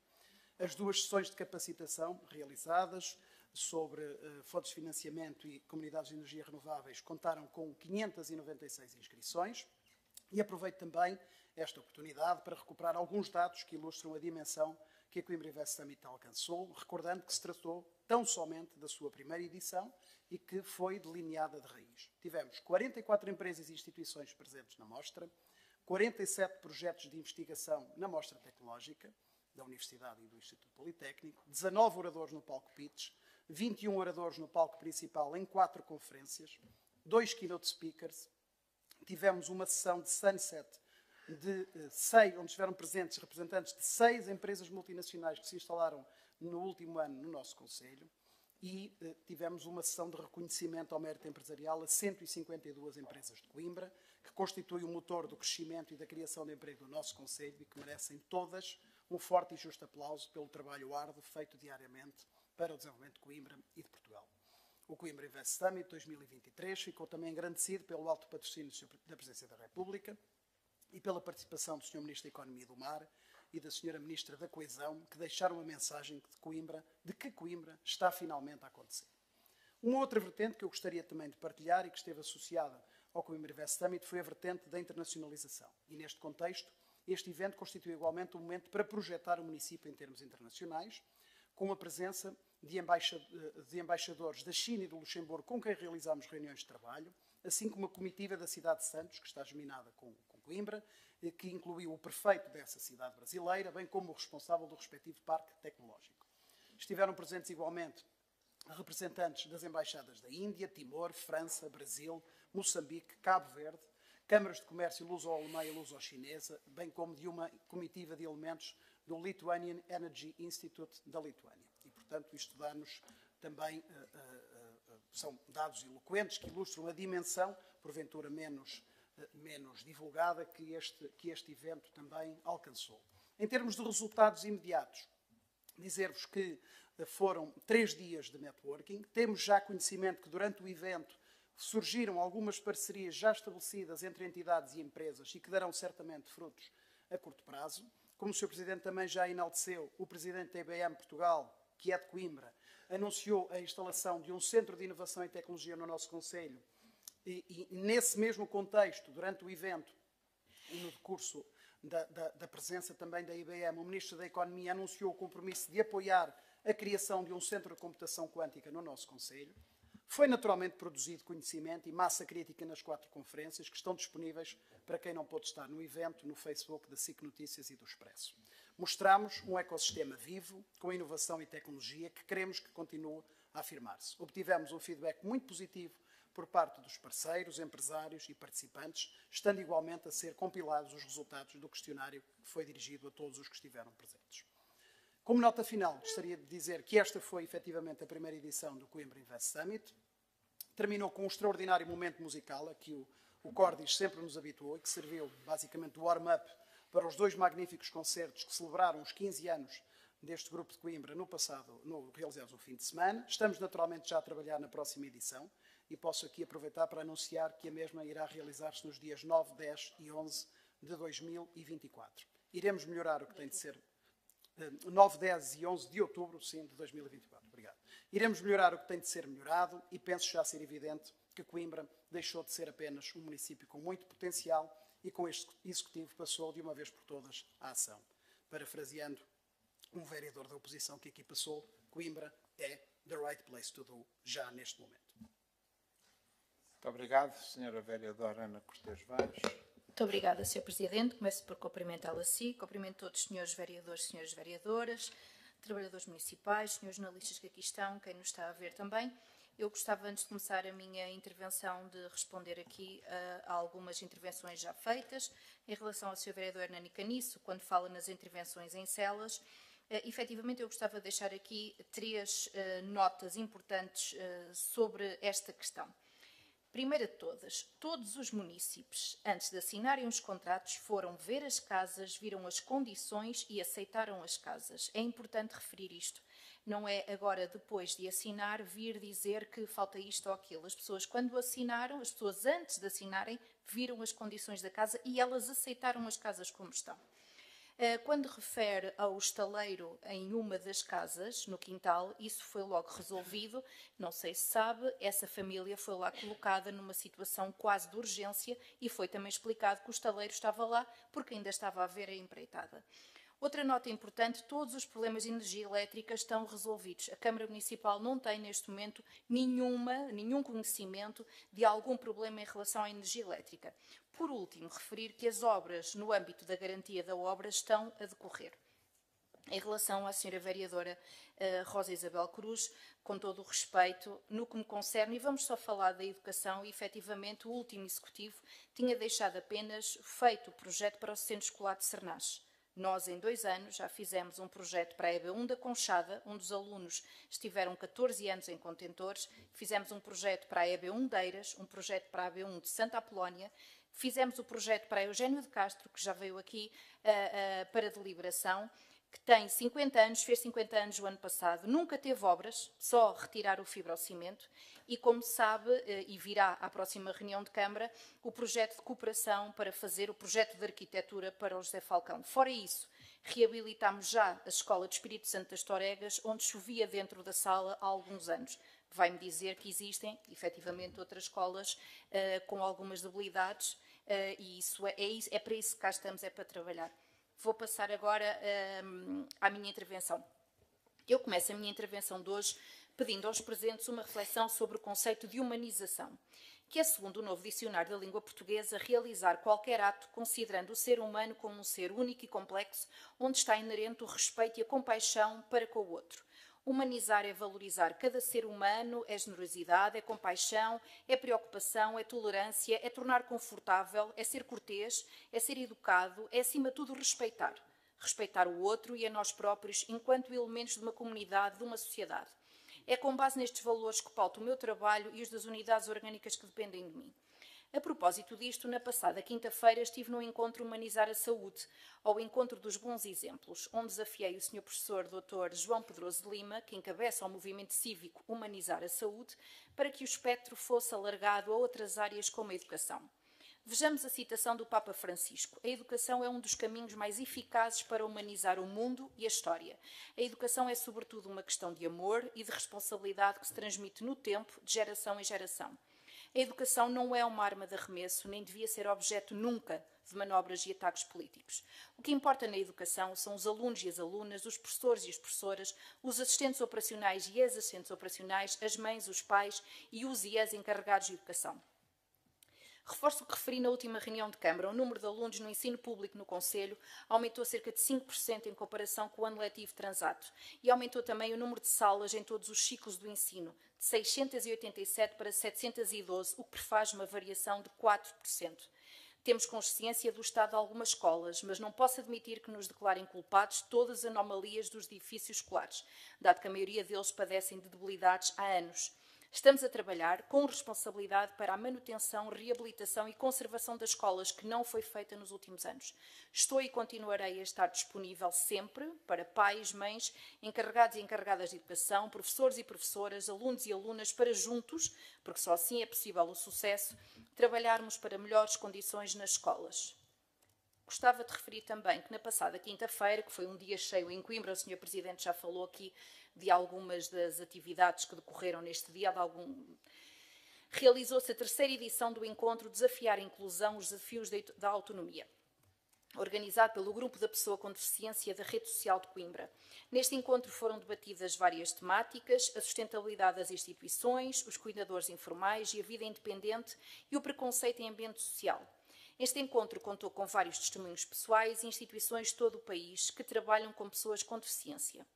As 2 sessões de capacitação realizadas sobre fontes de financiamento e comunidades de energia renováveis contaram com 596 inscrições. E aproveito também esta oportunidade para recuperar alguns dados que ilustram a dimensão que a Coimbra Invest Summit alcançou, recordando que se tratou tão somente da sua primeira edição e que foi delineada de raiz. Tivemos 44 empresas e instituições presentes na mostra, 47 projetos de investigação na mostra tecnológica da Universidade e do Instituto Politécnico, 19 oradores no palco pitch, 21 oradores no palco principal em 4 conferências, 2 keynote speakers. Tivemos uma sessão de sunset onde estiveram presentes representantes de 6 empresas multinacionais que se instalaram no último ano no nosso Concelho e tivemos uma sessão de reconhecimento ao mérito empresarial a 152 empresas de Coimbra, que constitui o motor do crescimento e da criação de emprego do nosso Concelho e que merecem todas um forte e justo aplauso pelo trabalho árduo feito diariamente para o desenvolvimento de Coimbra e de Portugal. O Coimbra Invest Summit 2023 ficou também engrandecido pelo alto patrocínio da Presidência da República e pela participação do Sr. Ministro da Economia e do Mar e da Sra. Ministra da Coesão, que deixaram a mensagem de que Coimbra está finalmente a acontecer. Uma outra vertente que eu gostaria também de partilhar e que esteve associada ao Coimbra Invest Summit foi a vertente da internacionalização. E neste contexto, este evento constitui igualmente um momento para projetar o município em termos internacionais, com a presença de embaixadores da China e do Luxemburgo com quem realizamos reuniões de trabalho, assim como a comitiva da cidade de Santos, que está geminada com Coimbra, que incluiu o prefeito dessa cidade brasileira, bem como o responsável do respectivo parque tecnológico. Estiveram presentes igualmente representantes das embaixadas da Índia, Timor, França, Brasil, Moçambique, Cabo Verde, câmaras de comércio luso-alemã e luso-chinesa, bem como de uma comitiva de elementos do Lithuanian Energy Institute da Lituânia. E, portanto, isto dá-nos também, são dados eloquentes que ilustram a dimensão, porventura menos divulgada, que este evento também alcançou. Em termos de resultados imediatos, dizer-vos que foram 3 dias de networking. Temos já conhecimento que durante o evento surgiram algumas parcerias já estabelecidas entre entidades e empresas e que darão certamente frutos a curto prazo. Como o Sr. Presidente também já enalteceu, o Presidente da IBM Portugal, que é de Coimbra, anunciou a instalação de um Centro de Inovação e Tecnologia no nosso Concelho. E nesse mesmo contexto, durante o evento e no decurso da presença também da IBM, o Ministro da Economia anunciou o compromisso de apoiar a criação de um centro de computação quântica no nosso concelho. Foi naturalmente produzido conhecimento e massa crítica nas 4 conferências que estão disponíveis para quem não pôde estar no evento, no Facebook da SIC Notícias e do Expresso. Mostramos um ecossistema vivo, com inovação e tecnologia, que queremos que continue a afirmar-se. Obtivemos um feedback muito positivo por parte dos parceiros, empresários e participantes, estando igualmente a ser compilados os resultados do questionário que foi dirigido a todos os que estiveram presentes. Como nota final, gostaria de dizer que esta foi efetivamente a primeira edição do Coimbra Invest Summit. Terminou com um extraordinário momento musical a que o Cordis sempre nos habituou e que serviu basicamente de warm-up para os 2 magníficos concertos que celebraram os 15 anos deste grupo de Coimbra realizados no fim de semana. Estamos naturalmente já a trabalhar na próxima edição e posso aqui aproveitar para anunciar que a mesma irá realizar-se nos dias 9, 10 e 11 de 2024. Iremos melhorar o que tem de ser 9, 10 e 11 de outubro, sim, de 2024. Obrigado. Iremos melhorar o que tem de ser melhorado e penso já ser evidente que Coimbra deixou de ser apenas um município com muito potencial e com este executivo passou de uma vez por todas à ação. Parafraseando um vereador da oposição que aqui passou, Coimbra é the right place to do já neste momento. Muito obrigado, Sra. Vereadora Ana Cortes Vaz. Muito obrigada, Sr. Presidente. Começo por cumprimentá-lo a si, cumprimento todos os senhores vereadores e senhoras vereadoras, trabalhadores municipais, senhores jornalistas que aqui estão, quem nos está a ver também. Eu gostava, antes de começar a minha intervenção, de responder aqui a algumas intervenções já feitas. Em relação ao Sr. vereador Hernani Caniço, quando fala nas intervenções em celas, efetivamente eu gostava de deixar aqui 3 notas importantes sobre esta questão. Primeira de todas, todos os munícipes, antes de assinarem os contratos, foram ver as casas, viram as condições e aceitaram as casas. É importante referir isto. Não é agora, depois de assinar, vir dizer que falta isto ou aquilo. As pessoas, quando assinaram, as pessoas antes de assinarem, viram as condições da casa e elas aceitaram as casas como estão. Quando refere ao estaleiro em uma das casas, no quintal, isso foi logo resolvido. Não sei se sabe, essa família foi lá colocada numa situação quase de urgência e foi também explicado que o estaleiro estava lá porque ainda estava a haver a empreitada. Outra nota importante, todos os problemas de energia elétrica estão resolvidos. A Câmara Municipal não tem, neste momento, nenhum conhecimento de algum problema em relação à energia elétrica. Por último, referir que as obras, no âmbito da garantia da obra, estão a decorrer. Em relação à Sra. Vereadora Rosa Isabel Cruz, com todo o respeito, no que me concerne, e vamos só falar da educação, e efetivamente o último executivo tinha deixado apenas feito o projeto para o Centro Escolar de Sernás. Nós, em 2 anos, já fizemos um projeto para a EB1 da Conchada, onde os alunos estiveram 14 anos em contentores. Fizemos um projeto para a EB1 de Eiras, um projeto para a EB1 de Santa Apolónia. Fizemos o projeto para a Eugênio de Castro, que já veio aqui para deliberação, que tem 50 anos, fez 50 anos o ano passado, nunca teve obras, só retirar o fibrocimento. E, como sabe, e virá à próxima reunião de Câmara, o projeto de cooperação para fazer o projeto de arquitetura para o José Falcão. Fora isso, reabilitámos já a Escola de Espírito Santo das Toregas, onde chovia dentro da sala há alguns anos. Vai-me dizer que existem, efetivamente, outras escolas com algumas debilidades e é para isso que cá estamos, é para trabalhar. Vou passar agora à minha intervenção. Eu começo a minha intervenção de hoje pedindo aos presentes uma reflexão sobre o conceito de humanização, que é, segundo o novo dicionário da língua portuguesa, realizar qualquer ato considerando o ser humano como um ser único e complexo, onde está inerente o respeito e a compaixão para com o outro. Humanizar é valorizar cada ser humano, é generosidade, é compaixão, é preocupação, é tolerância, é tornar confortável, é ser cortês, é ser educado, é, acima de tudo, respeitar. Respeitar o outro e a nós próprios enquanto elementos de uma comunidade, de uma sociedade. É com base nestes valores que pauto o meu trabalho e os das unidades orgânicas que dependem de mim. A propósito disto, na passada quinta-feira estive no encontro Humanizar a Saúde, ao encontro dos bons exemplos, onde desafiei o Sr. Professor Dr. João Pedroso de Lima, que encabeça o movimento cívico Humanizar a Saúde, para que o espectro fosse alargado a outras áreas como a educação. Vejamos a citação do Papa Francisco. A educação é um dos caminhos mais eficazes para humanizar o mundo e a história. A educação é, sobretudo, uma questão de amor e de responsabilidade que se transmite no tempo, de geração em geração. A educação não é uma arma de arremesso, nem devia ser objeto nunca de manobras e ataques políticos. O que importa na educação são os alunos e as alunas, os professores e as professoras, os assistentes operacionais e as assistentes operacionais, as mães, os pais e os e as encarregados de educação. Reforço o que referi na última reunião de Câmara. O número de alunos no ensino público no Conselho aumentou cerca de 5% em comparação com o ano letivo transato e aumentou também o número de salas em todos os ciclos do ensino, de 687 para 712, o que prefaz uma variação de 4%. Temos consciência do estado de algumas escolas, mas não posso admitir que nos declarem culpados de todas as anomalias dos edifícios escolares, dado que a maioria deles padecem de debilidades há anos. Estamos a trabalhar com responsabilidade para a manutenção, reabilitação e conservação das escolas, que não foi feita nos últimos anos. Estou e continuarei a estar disponível sempre para pais, mães, encarregados e encarregadas de educação, professores e professoras, alunos e alunas, para juntos, porque só assim é possível o sucesso, trabalharmos para melhores condições nas escolas. Gostava de referir também que na passada quinta-feira, que foi um dia cheio em Coimbra, o Sr. Presidente já falou aqui de algumas das atividades que decorreram neste dia, realizou-se a terceira edição do encontro Desafiar a Inclusão, os Desafios da Autonomia, organizado pelo Grupo da Pessoa com Deficiência da Rede Social de Coimbra. Neste encontro foram debatidas várias temáticas: a sustentabilidade das instituições, os cuidadores informais e a vida independente e o preconceito em ambiente social. Este encontro contou com vários testemunhos pessoais e instituições de todo o país que trabalham com pessoas com deficiência.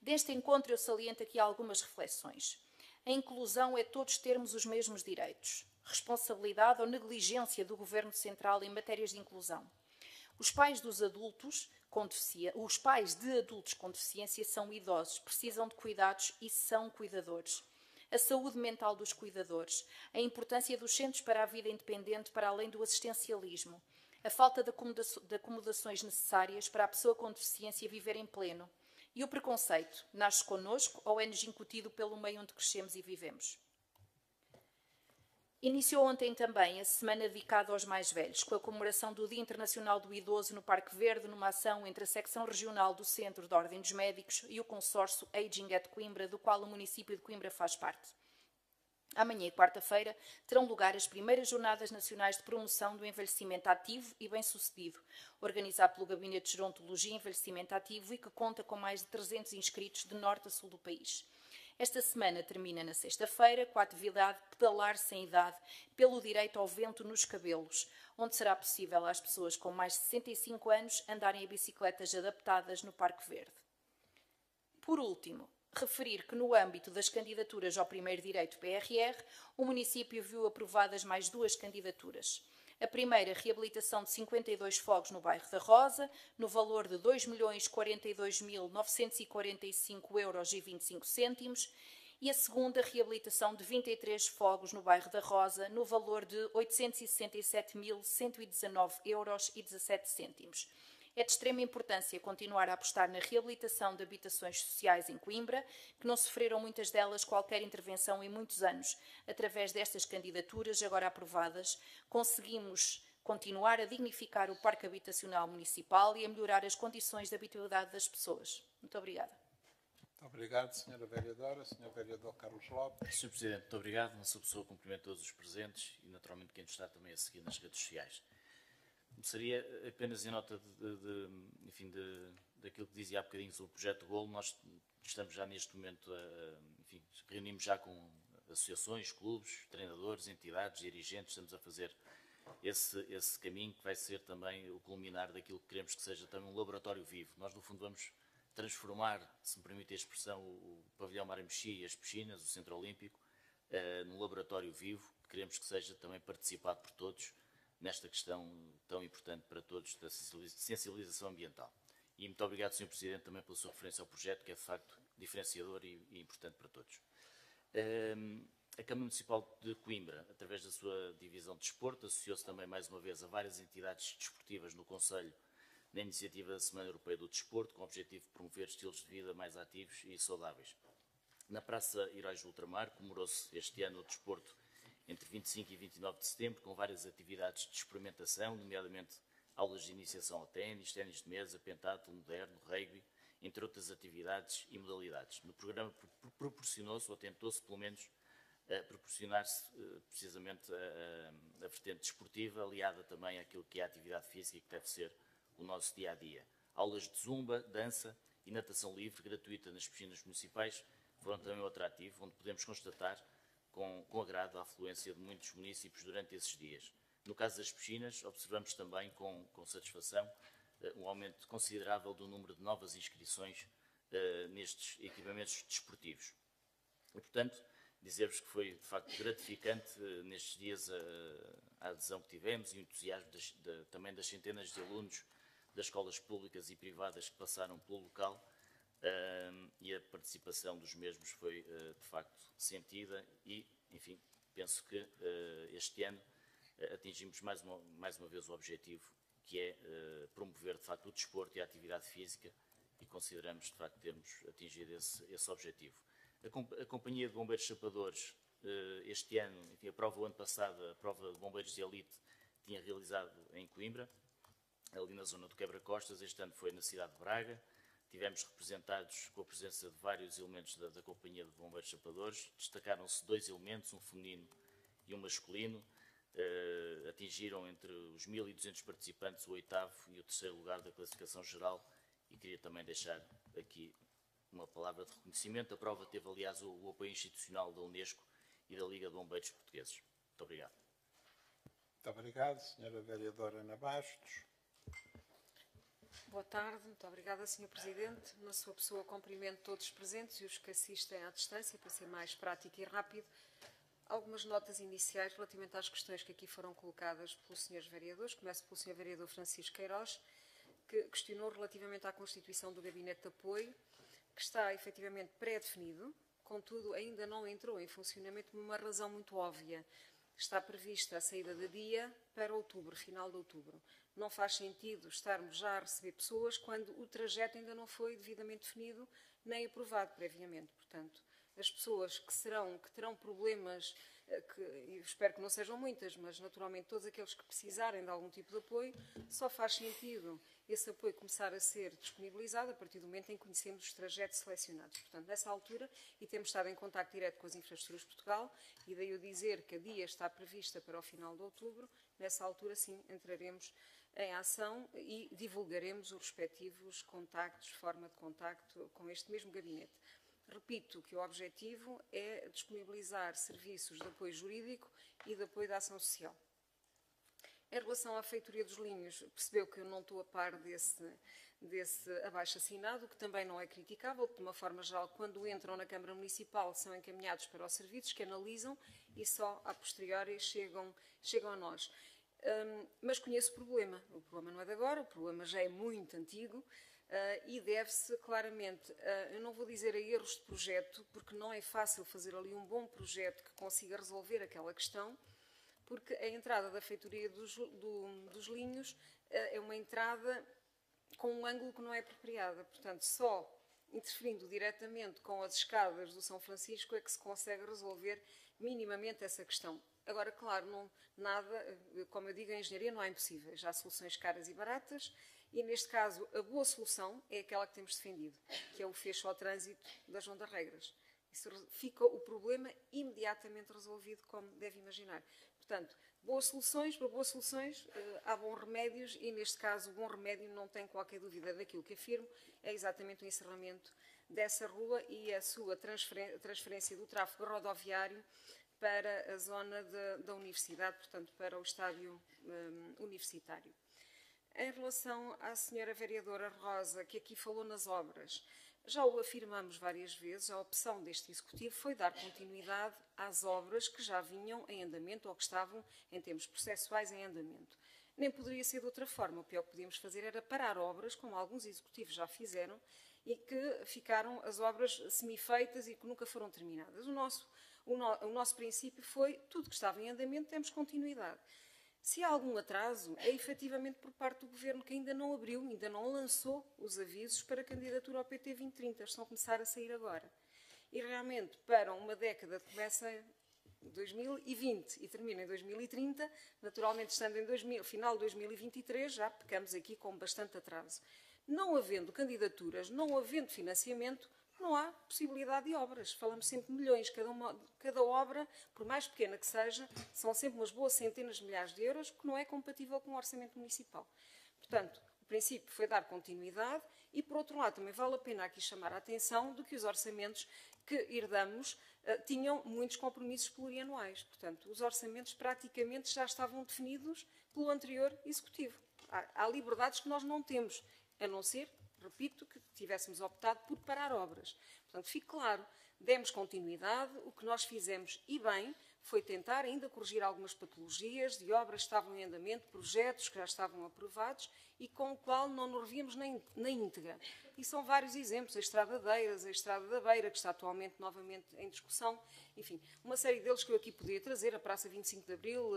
Deste encontro eu saliento aqui algumas reflexões. A inclusão é todos termos os mesmos direitos. Responsabilidade ou negligência do Governo Central em matérias de inclusão. Os pais de adultos com deficiência são idosos, precisam de cuidados e são cuidadores. A saúde mental dos cuidadores, a importância dos centros para a vida independente para além do assistencialismo, a falta de acomodações necessárias para a pessoa com deficiência viver em pleno. E o preconceito nasce connosco ou é-nos incutido pelo meio onde crescemos e vivemos? Iniciou ontem também a semana dedicada aos mais velhos, com a comemoração do Dia Internacional do Idoso no Parque Verde, numa ação entre a secção regional do Centro da Ordem dos Médicos e o consórcio Aging at Coimbra, do qual o município de Coimbra faz parte. Amanhã e quarta-feira terão lugar as primeiras Jornadas Nacionais de Promoção do Envelhecimento Ativo e Bem-Sucedido, organizado pelo Gabinete de Gerontologia e Envelhecimento Ativo e que conta com mais de 300 inscritos de norte a sul do país. Esta semana termina na sexta-feira com a atividade Pedalar Sem Idade pelo direito ao vento nos cabelos, onde será possível às pessoas com mais de 65 anos andarem a bicicletas adaptadas no Parque Verde. Por último, referir que no âmbito das candidaturas ao primeiro direito PRR, o município viu aprovadas mais 2 candidaturas. A primeira, reabilitação de 52 fogos no bairro da Rosa, no valor de 2.042.945,25 €, e a segunda, reabilitação de 23 fogos no bairro da Rosa, no valor de 867.119,17 €. É de extrema importância continuar a apostar na reabilitação de habitações sociais em Coimbra, que não sofreram muitas delas qualquer intervenção em muitos anos. Através destas candidaturas, agora aprovadas, conseguimos continuar a dignificar o parque habitacional municipal e a melhorar as condições de habitabilidade das pessoas. Muito obrigada. Muito obrigado, Sra. Vereadora. Sr. Vereador Carlos Lopes. Sr. Presidente, muito obrigado. Na sua pessoa, cumprimento todos os presentes e, naturalmente, quem nos está também a seguir nas redes sociais. Começaria apenas em nota daquilo que dizia há bocadinho sobre o projeto Golo. Nós estamos já neste momento, reunimos já com associações, clubes, treinadores, entidades, dirigentes, estamos a fazer esse caminho que vai ser também o culminar daquilo que queremos que seja também um laboratório vivo. Nós, no fundo, vamos transformar, se me permite a expressão, o pavilhão Maremexi e as piscinas, o Centro Olímpico, num laboratório vivo, que queremos que seja também participado por todos, nesta questão tão importante para todos da sensibilização ambiental. E muito obrigado, Sr. Presidente, também pela sua referência ao projeto, que é de facto diferenciador e importante para todos. A Câmara Municipal de Coimbra, através da sua divisão de desporto, associou-se também mais uma vez a várias entidades desportivas no Conselho na iniciativa da Semana Europeia do Desporto, com o objetivo de promover estilos de vida mais ativos e saudáveis. Na Praça Heróis do Ultramar comemorou-se este ano o desporto entre 25 e 29 de setembro, com várias atividades de experimentação, nomeadamente aulas de iniciação ao ténis, ténis de mesa, pentatlo, moderno, rugby, entre outras atividades e modalidades. No programa proporcionou-se, ou tentou-se pelo menos, proporcionar-se precisamente a vertente desportiva, aliada também àquilo que é a atividade física e que deve ser o nosso dia-a-dia. Aulas de zumba, dança e natação livre, gratuita nas piscinas municipais, foram também um atrativo, onde podemos constatar com agrado a afluência de muitos municípios durante esses dias. No caso das piscinas, observamos também com satisfação um aumento considerável do número de novas inscrições nestes equipamentos desportivos. E, portanto, dizer-vos que foi, de facto, gratificante nestes dias a adesão que tivemos e o entusiasmo também das centenas de alunos das escolas públicas e privadas que passaram pelo local, e a participação dos mesmos foi, de facto, sentida e, enfim, penso que este ano atingimos mais uma vez o objetivo, que é promover, de facto, o desporto e a atividade física, e consideramos, de facto, termos atingido esse objetivo. A Companhia de Bombeiros Chapadores, este ano, enfim, o ano passado, a prova de bombeiros de elite tinha realizado em Coimbra, ali na zona do Quebra-Costas. Este ano foi na cidade de Braga. Tivemos representados com a presença de vários elementos da Companhia de Bombeiros Chapadores. Destacaram-se 2 elementos, um feminino e um masculino. Atingiram entre os 1.200 participantes o 8º e o 3º lugar da classificação geral, e queria também deixar aqui uma palavra de reconhecimento. A prova teve, aliás, o apoio institucional da Unesco e da Liga de Bombeiros Portugueses. Muito obrigado. Muito obrigado, Sra. Vereadora Ana Bastos. Boa tarde, muito obrigada, Sr. Presidente. Na sua pessoa, cumprimento todos os presentes e os que assistem à distância, para ser mais prático e rápido. Algumas notas iniciais relativamente às questões que aqui foram colocadas pelos Srs. Vereadores. Começo pelo Sr. Vereador Francisco Queiroz, que questionou relativamente à constituição do Gabinete de Apoio, que está efetivamente pré-definido, contudo ainda não entrou em funcionamento por uma razão muito óbvia. Está prevista a saída de dia para outubro, final de outubro. Não faz sentido estarmos já a receber pessoas quando o trajeto ainda não foi devidamente definido nem aprovado previamente. Portanto, as pessoas que terão problemas, eu espero que não sejam muitas, mas naturalmente todos aqueles que precisarem de algum tipo de apoio, só faz sentido esse apoio começar a ser disponibilizado a partir do momento em que conhecemos os trajetos selecionados. Portanto, nessa altura, e temos estado em contacto direto com as Infraestruturas de Portugal, e daí eu dizer que a dia está prevista para o final de outubro, nessa altura sim entraremos em ação e divulgaremos os respectivos contactos, forma de contacto com este mesmo gabinete. Repito que o objetivo é disponibilizar serviços de apoio jurídico e de apoio da ação social. Em relação à feitoria dos linhos, percebeu que eu não estou a par desse abaixo-assinado, que também não é criticável, de uma forma geral, quando entram na Câmara Municipal, são encaminhados para os serviços que analisam e só a posteriori chegam a nós. Mas conheço o problema não é de agora, o problema já é muito antigo, e deve-se claramente, eu não vou dizer a erros de projeto, porque não é fácil fazer ali um bom projeto que consiga resolver aquela questão, porque a entrada da feitoria dos linhos é uma entrada com um ângulo que não é apropriado. Portanto, só interferindo diretamente com as escadas do São Francisco é que se consegue resolver minimamente essa questão. Agora, claro, como eu digo, em engenharia não há impossíveis. Há soluções caras e baratas e, neste caso, a boa solução é aquela que temos defendido, que é o fecho ao trânsito da João das Regras. Isso fica o problema imediatamente resolvido, como deve imaginar. Portanto, para boas soluções há bons remédios e, neste caso, o bom remédio, não tem qualquer dúvida daquilo que afirmo, é exatamente o encerramento dessa rua e a sua transferência do tráfego rodoviário para a zona da universidade, portanto, para o estádio universitário. Em relação à senhora vereadora Rosa, que aqui falou nas obras, já o afirmamos várias vezes, a opção deste Executivo foi dar continuidade às obras que já vinham em andamento ou que estavam, em termos processuais, em andamento. Nem poderia ser de outra forma. O pior que podíamos fazer era parar obras, como alguns Executivos já fizeram, e que ficaram as obras semifeitas e que nunca foram terminadas. O nosso princípio foi, tudo que estava em andamento, temos continuidade. Se há algum atraso, é efetivamente por parte do Governo, que ainda não abriu, ainda não lançou os avisos para a candidatura ao PT 2030. Estão a começar a sair agora. E realmente, para uma década que começa em 2020 e termina em 2030, naturalmente estando em final de 2023, já pecamos aqui com bastante atraso. Não havendo candidaturas, não havendo financiamento, não há possibilidade de obras. Falamos sempre de milhões. Cada obra, por mais pequena que seja, são sempre umas boas centenas de milhares de euros, que não é compatível com o orçamento municipal. Portanto, o princípio foi dar continuidade e, por outro lado, também vale a pena aqui chamar a atenção de que os orçamentos que herdamos tinham muitos compromissos plurianuais. Portanto, os orçamentos praticamente já estavam definidos pelo anterior Executivo. Há liberdades que nós não temos, a não ser, repito, que tivéssemos optado por parar obras. Portanto, fique claro, demos continuidade, o que nós fizemos, e bem, foi tentar ainda corrigir algumas patologias de obras que estavam em andamento, projetos que já estavam aprovados e com o qual não nos revíamos na íntegra. E são vários exemplos, a Estrada de Eiras, a Estrada da Beira, que está atualmente novamente em discussão, enfim, uma série deles que eu aqui podia trazer, a Praça 25 de Abril,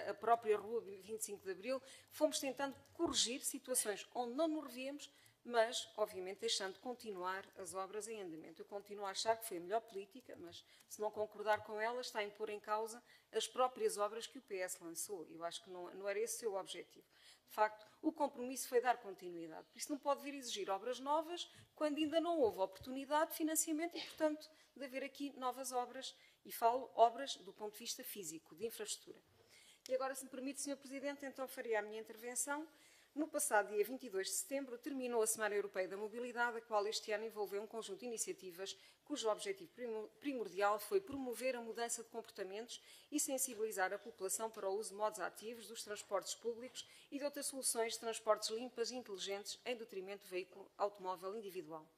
a própria Rua 25 de Abril, fomos tentando corrigir situações onde não nos revíamos, mas, obviamente, deixando de continuar as obras em andamento. Eu continuo a achar que foi a melhor política, mas, se não concordar com ela, está a impor em causa as próprias obras que o PS lançou. Eu acho que não era esse o seu objetivo. De facto, o compromisso foi dar continuidade. Por isso não pode vir exigir obras novas quando ainda não houve oportunidade de financiamento e, portanto, de haver aqui novas obras. E falo obras do ponto de vista físico, de infraestrutura. E agora, se me permite, Sr. Presidente, então farei a minha intervenção. No passado dia 22 de setembro, terminou a Semana Europeia da Mobilidade, a qual este ano envolveu um conjunto de iniciativas cujo objetivo primordial foi promover a mudança de comportamentos e sensibilizar a população para o uso de modos ativos dos transportes públicos e de outras soluções de transportes limpas e inteligentes em detrimento do veículo automóvel individual.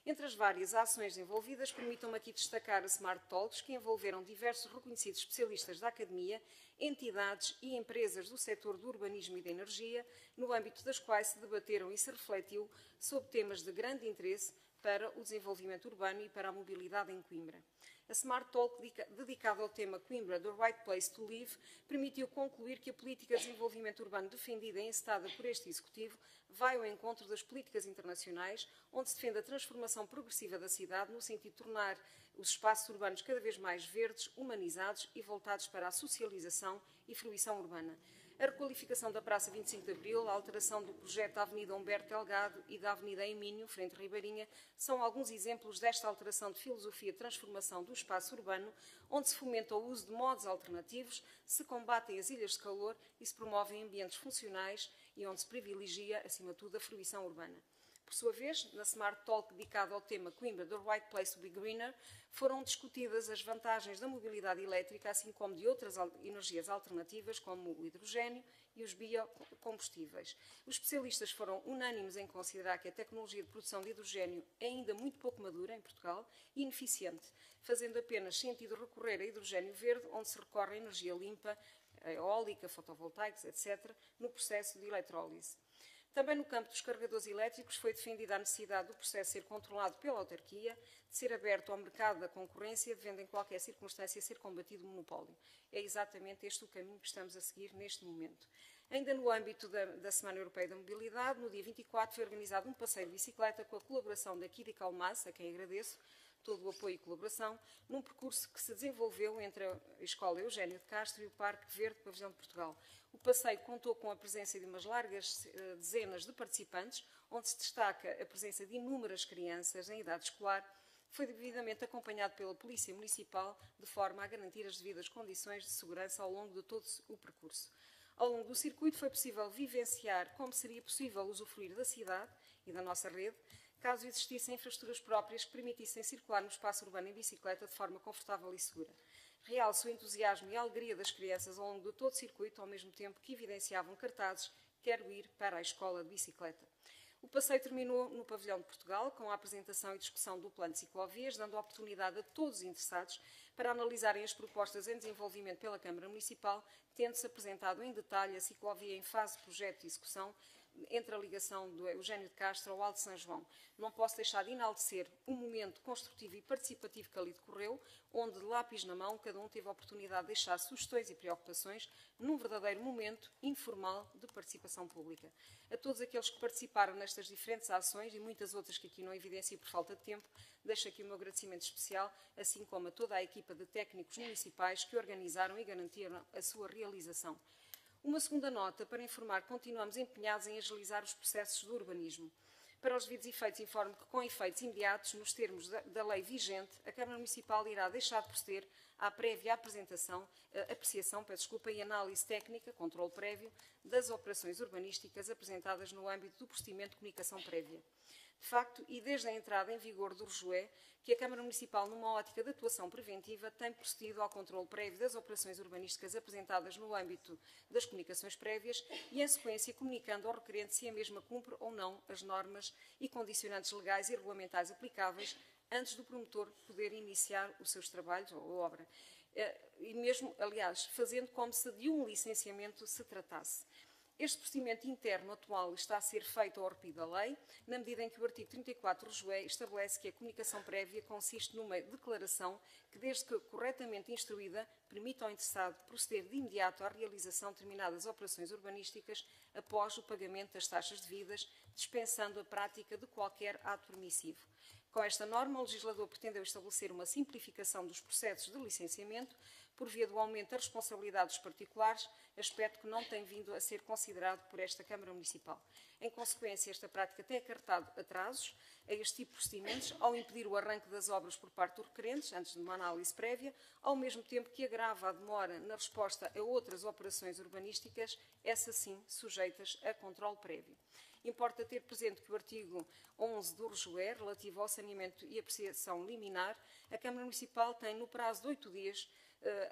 Entre as várias ações envolvidas, permitam-me aqui destacar a Smart Talks, que envolveram diversos reconhecidos especialistas da academia, entidades e empresas do setor do urbanismo e da energia, no âmbito das quais se debateram e se refletiu sobre temas de grande interesse para o desenvolvimento urbano e para a mobilidade em Coimbra. A Smart Talk, dedicada ao tema Coimbra, The Right Place to Live, permitiu concluir que a política de desenvolvimento urbano defendida e encetada por este Executivo vai ao encontro das políticas internacionais, onde se defende a transformação progressiva da cidade no sentido de tornar os espaços urbanos cada vez mais verdes, humanizados e voltados para a socialização e fruição urbana. A requalificação da Praça 25 de Abril, a alteração do projeto da Avenida Humberto Delgado e da Avenida Emínio, frente à Ribeirinha, são alguns exemplos desta alteração de filosofia de transformação do espaço urbano, onde se fomenta o uso de modos alternativos, se combatem as ilhas de calor e se promovem ambientes funcionais e onde se privilegia, acima de tudo, a fruição urbana. Por sua vez, na Smart Talk dedicada ao tema Coimbra, The Right Place to be Greener, foram discutidas as vantagens da mobilidade elétrica, assim como de outras energias alternativas, como o hidrogênio e os biocombustíveis. Os especialistas foram unânimes em considerar que a tecnologia de produção de hidrogênio é ainda muito pouco madura em Portugal e ineficiente, fazendo apenas sentido recorrer a hidrogênio verde, onde se recorre a energia limpa, eólica, fotovoltaicos, etc., no processo de eletrólise. Também no campo dos carregadores elétricos foi defendida a necessidade do processo ser controlado pela autarquia, de ser aberto ao mercado da concorrência, devendo em qualquer circunstância ser combatido o monopólio. É exatamente este o caminho que estamos a seguir neste momento. Ainda no âmbito da Semana Europeia da Mobilidade, no dia 24 foi organizado um passeio de bicicleta com a colaboração da Kid Calmas, a quem agradeço todo o apoio e colaboração, num percurso que se desenvolveu entre a Escola Eugênio de Castro e o Parque Verde Pavilhão de Portugal. O passeio contou com a presença de umas largas dezenas de participantes, onde se destaca a presença de inúmeras crianças em idade escolar. Foi devidamente acompanhado pela Polícia Municipal, de forma a garantir as devidas condições de segurança ao longo de todo o percurso. Ao longo do circuito foi possível vivenciar como seria possível usufruir da cidade e da nossa rede, caso existissem infraestruturas próprias que permitissem circular no espaço urbano em bicicleta de forma confortável e segura. Realça o entusiasmo e a alegria das crianças ao longo de todo o circuito, ao mesmo tempo que evidenciavam cartazes "Quero ir para a escola de bicicleta". O passeio terminou no Pavilhão de Portugal, com a apresentação e discussão do plano de ciclovias, dando a oportunidade a todos os interessados para analisarem as propostas em desenvolvimento pela Câmara Municipal, tendo-se apresentado em detalhe a ciclovia em fase de projeto de execução, entre a ligação do Eugênio de Castro ao Alto de São João. Não posso deixar de enaltecer o momento construtivo e participativo que ali decorreu, onde, de lápis na mão, cada um teve a oportunidade de deixar sugestões e preocupações num verdadeiro momento informal de participação pública. A todos aqueles que participaram nestas diferentes ações e muitas outras que aqui não evidencio por falta de tempo, deixo aqui o meu agradecimento especial, assim como a toda a equipa de técnicos municipais que organizaram e garantiram a sua realização. Uma segunda nota para informar que continuamos empenhados em agilizar os processos do urbanismo. Para os devidos efeitos, informo que, com efeitos imediatos, nos termos da lei vigente, a Câmara Municipal irá deixar de proceder à prévia apreciação e análise técnica, controle prévio, das operações urbanísticas apresentadas no âmbito do procedimento de comunicação prévia. De facto, e desde a entrada em vigor do RJUE, que a Câmara Municipal, numa ótica de atuação preventiva, tem procedido ao controle prévio das operações urbanísticas apresentadas no âmbito das comunicações prévias e, em sequência, comunicando ao requerente se a mesma cumpre ou não as normas e condicionantes legais e regulamentares aplicáveis antes do promotor poder iniciar os seus trabalhos ou obra. E mesmo, aliás, fazendo como se de um licenciamento se tratasse. Este procedimento interno atual está a ser feito ao arrepio da lei, na medida em que o artigo 34 do RJUE estabelece que a comunicação prévia consiste numa declaração que, desde que corretamente instruída, permite ao interessado proceder de imediato à realização de determinadas operações urbanísticas após o pagamento das taxas devidas, dispensando a prática de qualquer ato permissivo. Com esta norma, o legislador pretendeu estabelecer uma simplificação dos processos de licenciamento por via do aumento da responsabilidade dos particulares, aspecto que não tem vindo a ser considerado por esta Câmara Municipal. Em consequência, esta prática tem acarretado atrasos a este tipo de procedimentos, ao impedir o arranque das obras por parte dos requerentes, antes de uma análise prévia, ao mesmo tempo que agrava a demora na resposta a outras operações urbanísticas, essas sim sujeitas a controle prévio. Importa ter presente que o artigo 11 do RJUE, relativo ao saneamento e apreciação liminar, a Câmara Municipal tem, no prazo de 8 dias,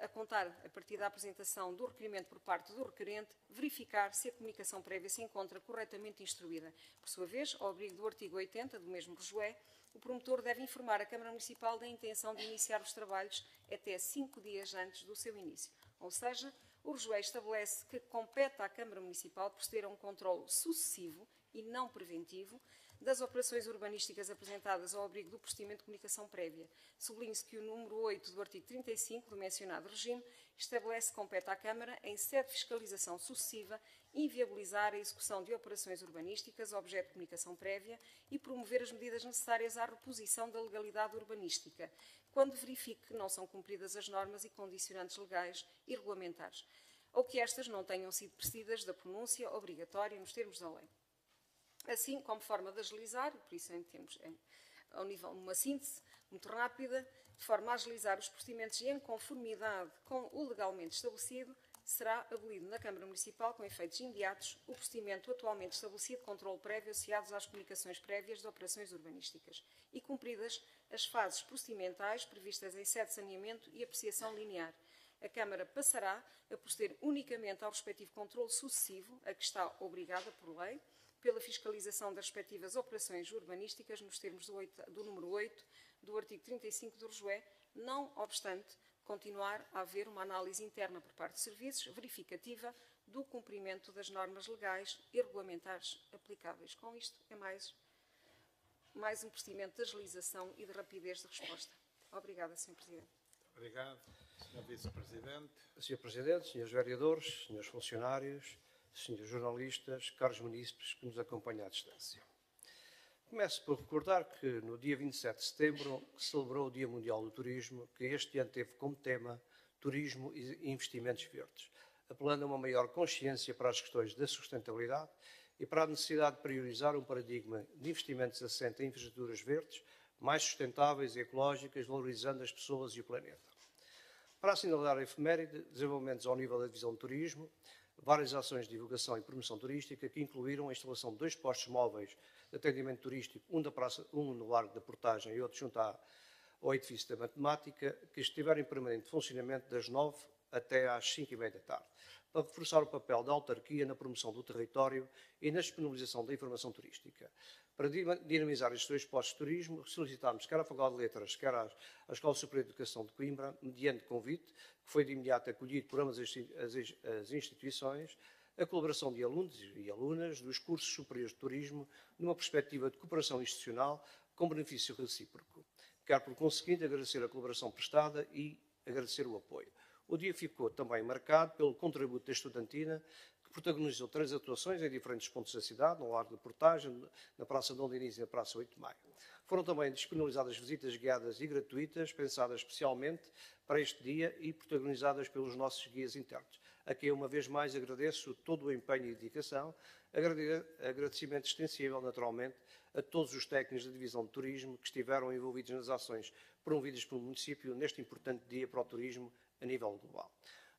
a contar a partir da apresentação do requerimento por parte do requerente, verificar se a comunicação prévia se encontra corretamente instruída. Por sua vez, ao abrigo do artigo 80 do mesmo RJUE, o promotor deve informar a Câmara Municipal da intenção de iniciar os trabalhos até 5 dias antes do seu início. Ou seja, o RJUE estabelece que compete à Câmara Municipal proceder a um controle sucessivo e não preventivo das operações urbanísticas apresentadas ao abrigo do procedimento de comunicação prévia. Sublinhe-se que o número 8 do artigo 35 do mencionado regime estabelece que compete à Câmara, em sede de fiscalização sucessiva, inviabilizar a execução de operações urbanísticas objeto de comunicação prévia e promover as medidas necessárias à reposição da legalidade urbanística, quando verifique que não são cumpridas as normas e condicionantes legais e regulamentares, ou que estas não tenham sido precedidas da pronúncia obrigatória nos termos da lei. Assim, como forma de agilizar, por isso temos ao nível uma síntese muito rápida, de forma a agilizar os procedimentos e em conformidade com o legalmente estabelecido, será abolido na Câmara Municipal, com efeitos imediatos, o procedimento atualmente estabelecido de controle prévio associados às comunicações prévias de operações urbanísticas e cumpridas as fases procedimentais previstas em sede de saneamento e apreciação linear. A Câmara passará a proceder unicamente ao respectivo controle sucessivo, a que está obrigada por lei, pela fiscalização das respectivas operações urbanísticas nos termos do número 8 do artigo 35 do RJUE, não obstante continuar a haver uma análise interna por parte de serviços verificativa do cumprimento das normas legais e regulamentares aplicáveis. Com isto, é mais um procedimento de agilização e de rapidez de resposta. Obrigada, Sr. Presidente. Obrigado. Sr. Vice-Presidente. Sr. Presidente, Srs. Vereadores, Srs. Funcionários, Srs. Jornalistas, caros munícipes que nos acompanham à distância. Começo por recordar que no dia 27 de setembro se celebrou o Dia Mundial do Turismo, que este ano teve como tema Turismo e Investimentos Verdes, apelando a uma maior consciência para as questões da sustentabilidade e para a necessidade de priorizar um paradigma de investimentos assente em infraestruturas verdes, mais sustentáveis e ecológicas, valorizando as pessoas e o planeta. Para assinalar a efeméride, desenvolvimentos ao nível da divisão de turismo, várias ações de divulgação e promoção turística que incluíram a instalação de 2 postos móveis de atendimento turístico, um no Largo da Portagem e outro junto ao edifício da Matemática, que estiveram em permanente funcionamento das 9 até às 5h30 da tarde, para reforçar o papel da autarquia na promoção do território e na disponibilização da informação turística. Para dinamizar estes 2 postos de turismo, solicitámos quer à Faculdade de Letras, quer à Escola Superior de Educação de Coimbra, mediante convite, que foi de imediato acolhido por ambas as instituições, a colaboração de alunos e alunas dos cursos superiores de turismo numa perspectiva de cooperação institucional com benefício recíproco. Quero, por conseguinte, agradecer a colaboração prestada e agradecer o apoio. O dia ficou também marcado pelo contributo da estudantina, que protagonizou 3 atuações em diferentes pontos da cidade, no Largo da Portagem, na Praça Dom Dinis e na Praça 8 de Maio. Foram também disponibilizadas visitas guiadas e gratuitas, pensadas especialmente para este dia e protagonizadas pelos nossos guias internos. a quem uma vez mais agradeço todo o empenho e dedicação. Agradecimento extensível, naturalmente, a todos os técnicos da Divisão de Turismo que estiveram envolvidos nas ações promovidas pelo município neste importante dia para o turismo a nível global.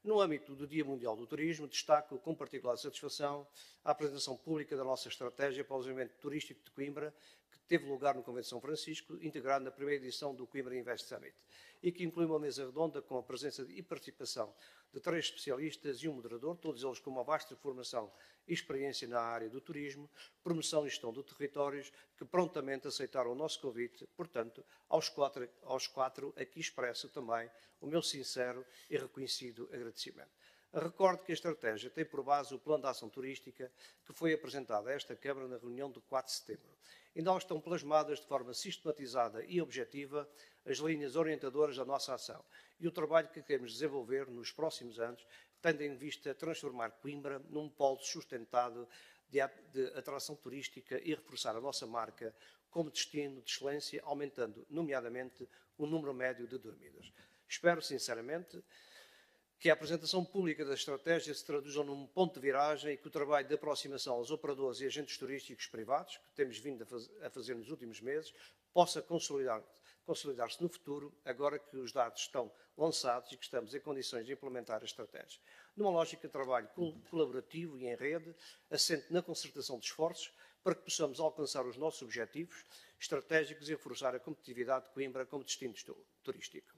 No âmbito do Dia Mundial do Turismo, destaco com particular satisfação a apresentação pública da nossa estratégia para o desenvolvimento turístico de Coimbra, que teve lugar no Convento de São Francisco, integrado na primeira edição do Coimbra Invest Summit, e que inclui uma mesa redonda com a presença e participação de 3 especialistas e um moderador, todos eles com uma vasta formação e experiência na área do turismo, promoção e gestão de territórios, que prontamente aceitaram o nosso convite. Portanto, aos quatro aqui expresso também o meu sincero e reconhecido agradecimento. Recordo que a estratégia tem por base o Plano de Ação Turística que foi apresentado a esta Câmara na reunião de 4 de setembro. E nós estão plasmadas de forma sistematizada e objetiva as linhas orientadoras da nossa ação e o trabalho que queremos desenvolver nos próximos anos, tendo em vista transformar Coimbra num polo sustentado de atração turística e reforçar a nossa marca como destino de excelência, aumentando, nomeadamente, o número médio de dormidas. Espero, sinceramente, que a apresentação pública da estratégia se traduza num ponto de viragem e que o trabalho de aproximação aos operadores e agentes turísticos privados, que temos vindo a fazer nos últimos meses, possa consolidar-se no futuro, agora que os dados estão lançados e que estamos em condições de implementar a estratégia. Numa lógica de trabalho colaborativo e em rede, assente na concertação de esforços, para que possamos alcançar os nossos objetivos estratégicos e reforçar a competitividade de Coimbra como destino turístico.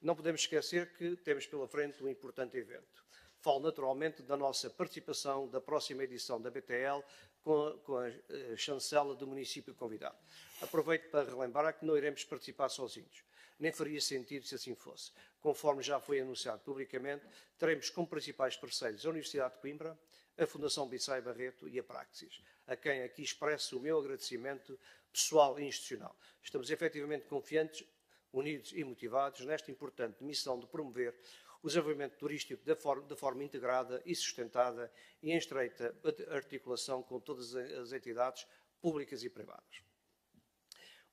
Não podemos esquecer que temos pela frente um importante evento. Falo naturalmente da nossa participação da próxima edição da BTL com a chancela do município convidado. Aproveito para relembrar que não iremos participar sozinhos. Nem faria sentido se assim fosse. Conforme já foi anunciado publicamente, teremos como principais parceiros a Universidade de Coimbra, a Fundação Bissai Barreto e a Praxis, a quem aqui expresso o meu agradecimento pessoal e institucional. Estamos efetivamente confiantes, unidos e motivados nesta importante missão de promover o desenvolvimento turístico de forma integrada e sustentada e em estreita articulação com todas as entidades públicas e privadas.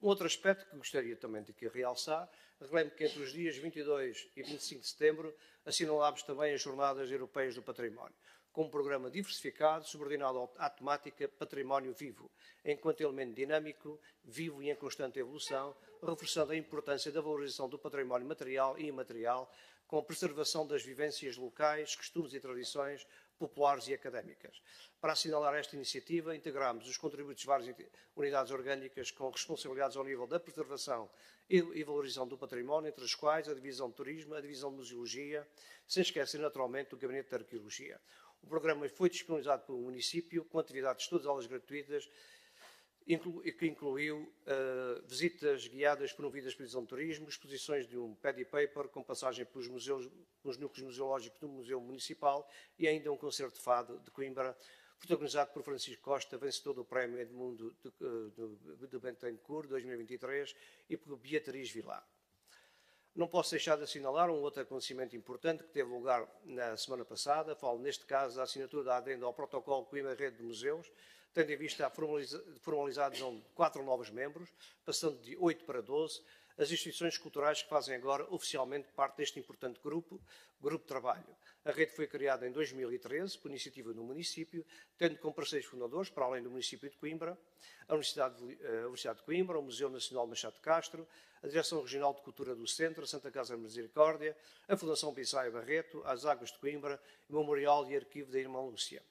Um outro aspecto que gostaria também de aqui realçar, relembro que entre os dias 22 e 25 de setembro assinalámos também as Jornadas Europeias do Património, com um programa diversificado, subordinado à temática Património Vivo, enquanto elemento dinâmico, vivo e em constante evolução, reforçando a importância da valorização do património material e imaterial, com a preservação das vivências locais, costumes e tradições populares e académicas. Para assinalar esta iniciativa, integramos os contributos de várias unidades orgânicas com responsabilidades ao nível da preservação e valorização do património, entre as quais a Divisão de Turismo, a Divisão de Museologia, sem esquecer naturalmente o Gabinete de Arqueologia. O programa foi disponibilizado pelo município, com atividades todas elas gratuitas, que incluiu visitas guiadas promovidas pela Divisão de Turismo, exposições de um pad e paper com passagem pelos núcleos museológicos do Museu Municipal e ainda um concerto de fado de Coimbra, protagonizado por Francisco Costa, vencedor do Prémio Edmundo de Bentencourt 2023, e por Beatriz Vilar. Não posso deixar de assinalar um outro acontecimento importante que teve lugar na semana passada. Falo, neste caso, da assinatura da adenda ao protocolo Coimbra Rede de Museus, tendo em vista a formalização de 4 novos membros, passando de 8 para 12, as instituições culturais que fazem agora oficialmente parte deste importante grupo de trabalho. A rede foi criada em 2013, por iniciativa do município, tendo como parceiros fundadores, para além do município de Coimbra, a Universidade de Coimbra, o Museu Nacional Machado de Castro, a Direção Regional de Cultura do Centro, a Santa Casa de Misericórdia, a Fundação Bissai Barreto, as Águas de Coimbra, o Memorial e Arquivo da Irmã Lúcia.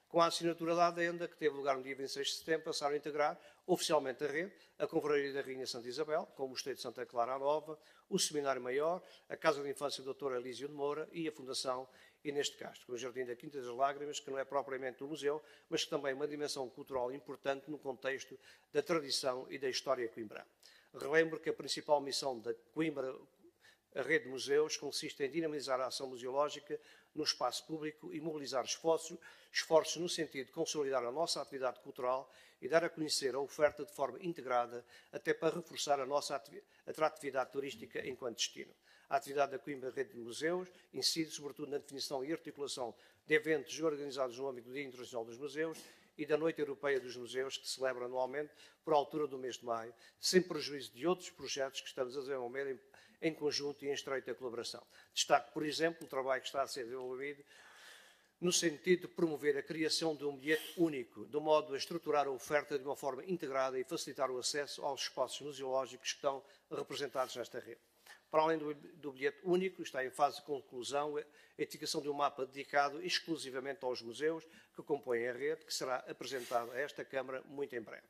Com a assinatura da adenda, que teve lugar no dia 26 de setembro, passaram a integrar oficialmente a rede, a Confraria da Rainha Santa Isabel, com o Mosteiro de Santa Clara Nova, o Seminário Maior, a Casa de Infância do Dr. Elísio de Moura e a Fundação Inês de Castro, com o Jardim da Quinta das Lágrimas, que não é propriamente um museu, mas que também é uma dimensão cultural importante no contexto da tradição e da história coimbrã. Relembro que a principal missão da Coimbra, a rede de museus, consiste em dinamizar a ação museológica no espaço público e mobilizar esforços no sentido de consolidar a nossa atividade cultural e dar a conhecer a oferta de forma integrada, até para reforçar a nossa atratividade turística enquanto destino. A atividade da Coimbra Rede de Museus incide sobretudo na definição e articulação de eventos organizados no âmbito do Dia Internacional dos Museus e da Noite Europeia dos Museus, que se celebra anualmente por altura do mês de maio, sem prejuízo de outros projetos que estamos a desenvolver em conjunto e em estreita colaboração. Destaco, por exemplo, o trabalho que está a ser desenvolvido no sentido de promover a criação de um bilhete único, de modo a estruturar a oferta de uma forma integrada e facilitar o acesso aos espaços museológicos que estão representados nesta rede. Para além do bilhete único, está em fase de conclusão a indicação de um mapa dedicado exclusivamente aos museus que compõem a rede, que será apresentado a esta Câmara muito em breve.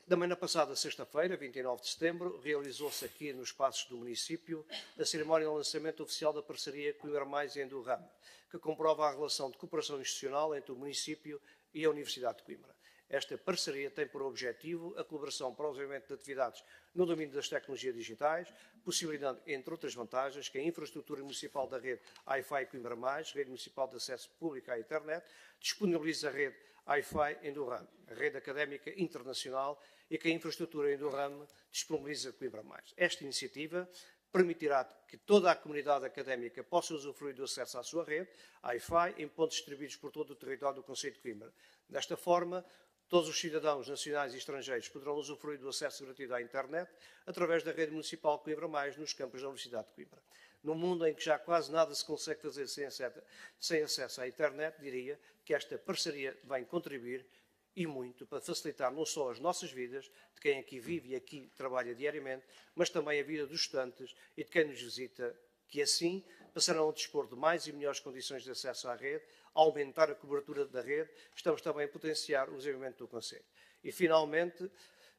Também na passada sexta-feira, 29 de setembro, realizou-se aqui nos espaços do município a cerimónia de lançamento oficial da parceria Coimbra Mais e Endurrame, que comprova a relação de cooperação institucional entre o município e a Universidade de Coimbra. Esta parceria tem por objetivo a colaboração para o desenvolvimento de atividades no domínio das tecnologias digitais, possibilitando, entre outras vantagens, que a infraestrutura municipal da rede Wi-Fi Coimbra Mais, rede municipal de acesso público à internet, disponibiliza a rede Wi-Fi Endurrame, a rede académica internacional, e que a infraestrutura Endurrame disponibiliza Coimbra Mais. Esta iniciativa permitirá que toda a comunidade académica possa usufruir do acesso à sua rede Wi-Fi em pontos distribuídos por todo o território do concelho de Coimbra. Desta forma, todos os cidadãos nacionais e estrangeiros poderão usufruir do acesso gratuito à internet através da rede municipal Coimbra Mais nos campos da Universidade de Coimbra. Num mundo em que já quase nada se consegue fazer sem acesso à internet, diria que esta parceria vem contribuir e muito para facilitar não só as nossas vidas, de quem aqui vive e aqui trabalha diariamente, mas também a vida dos estudantes e de quem nos visita, que assim passarão a dispor de mais e melhores condições de acesso à rede, a aumentar a cobertura da rede, estamos também a potenciar o desenvolvimento do concelho. E, finalmente,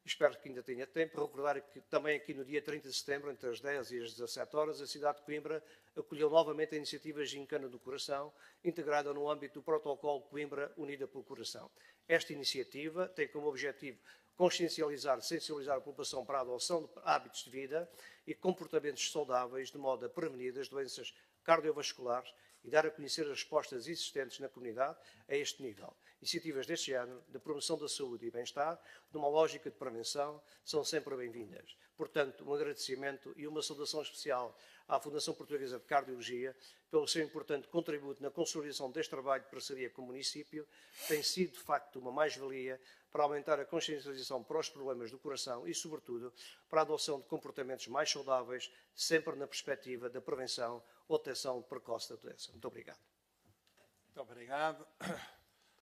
espero que ainda tenha tempo, recordar que também aqui no dia 30 de setembro, entre as 10 e as 17 horas, a cidade de Coimbra acolheu novamente a iniciativa Gincana do Coração, integrada no âmbito do protocolo Coimbra Unida pelo Coração. Esta iniciativa tem como objetivo consciencializar e sensibilizar a população para a adoção de hábitos de vida e comportamentos saudáveis, de modo a prevenir as doenças cardiovasculares e dar a conhecer as respostas existentes na comunidade a este nível. Iniciativas deste género, de promoção da saúde e bem-estar, numa lógica de prevenção, são sempre bem-vindas. Portanto, um agradecimento e uma saudação especial à Fundação Portuguesa de Cardiologia pelo seu importante contributo na consolidação deste trabalho de parceria com o município, tem sido, de facto, uma mais-valia para aumentar a consciencialização para os problemas do coração e, sobretudo, para a adoção de comportamentos mais saudáveis, sempre na perspectiva da prevenção ou detecção precoce da doença. Muito obrigado. Muito obrigado.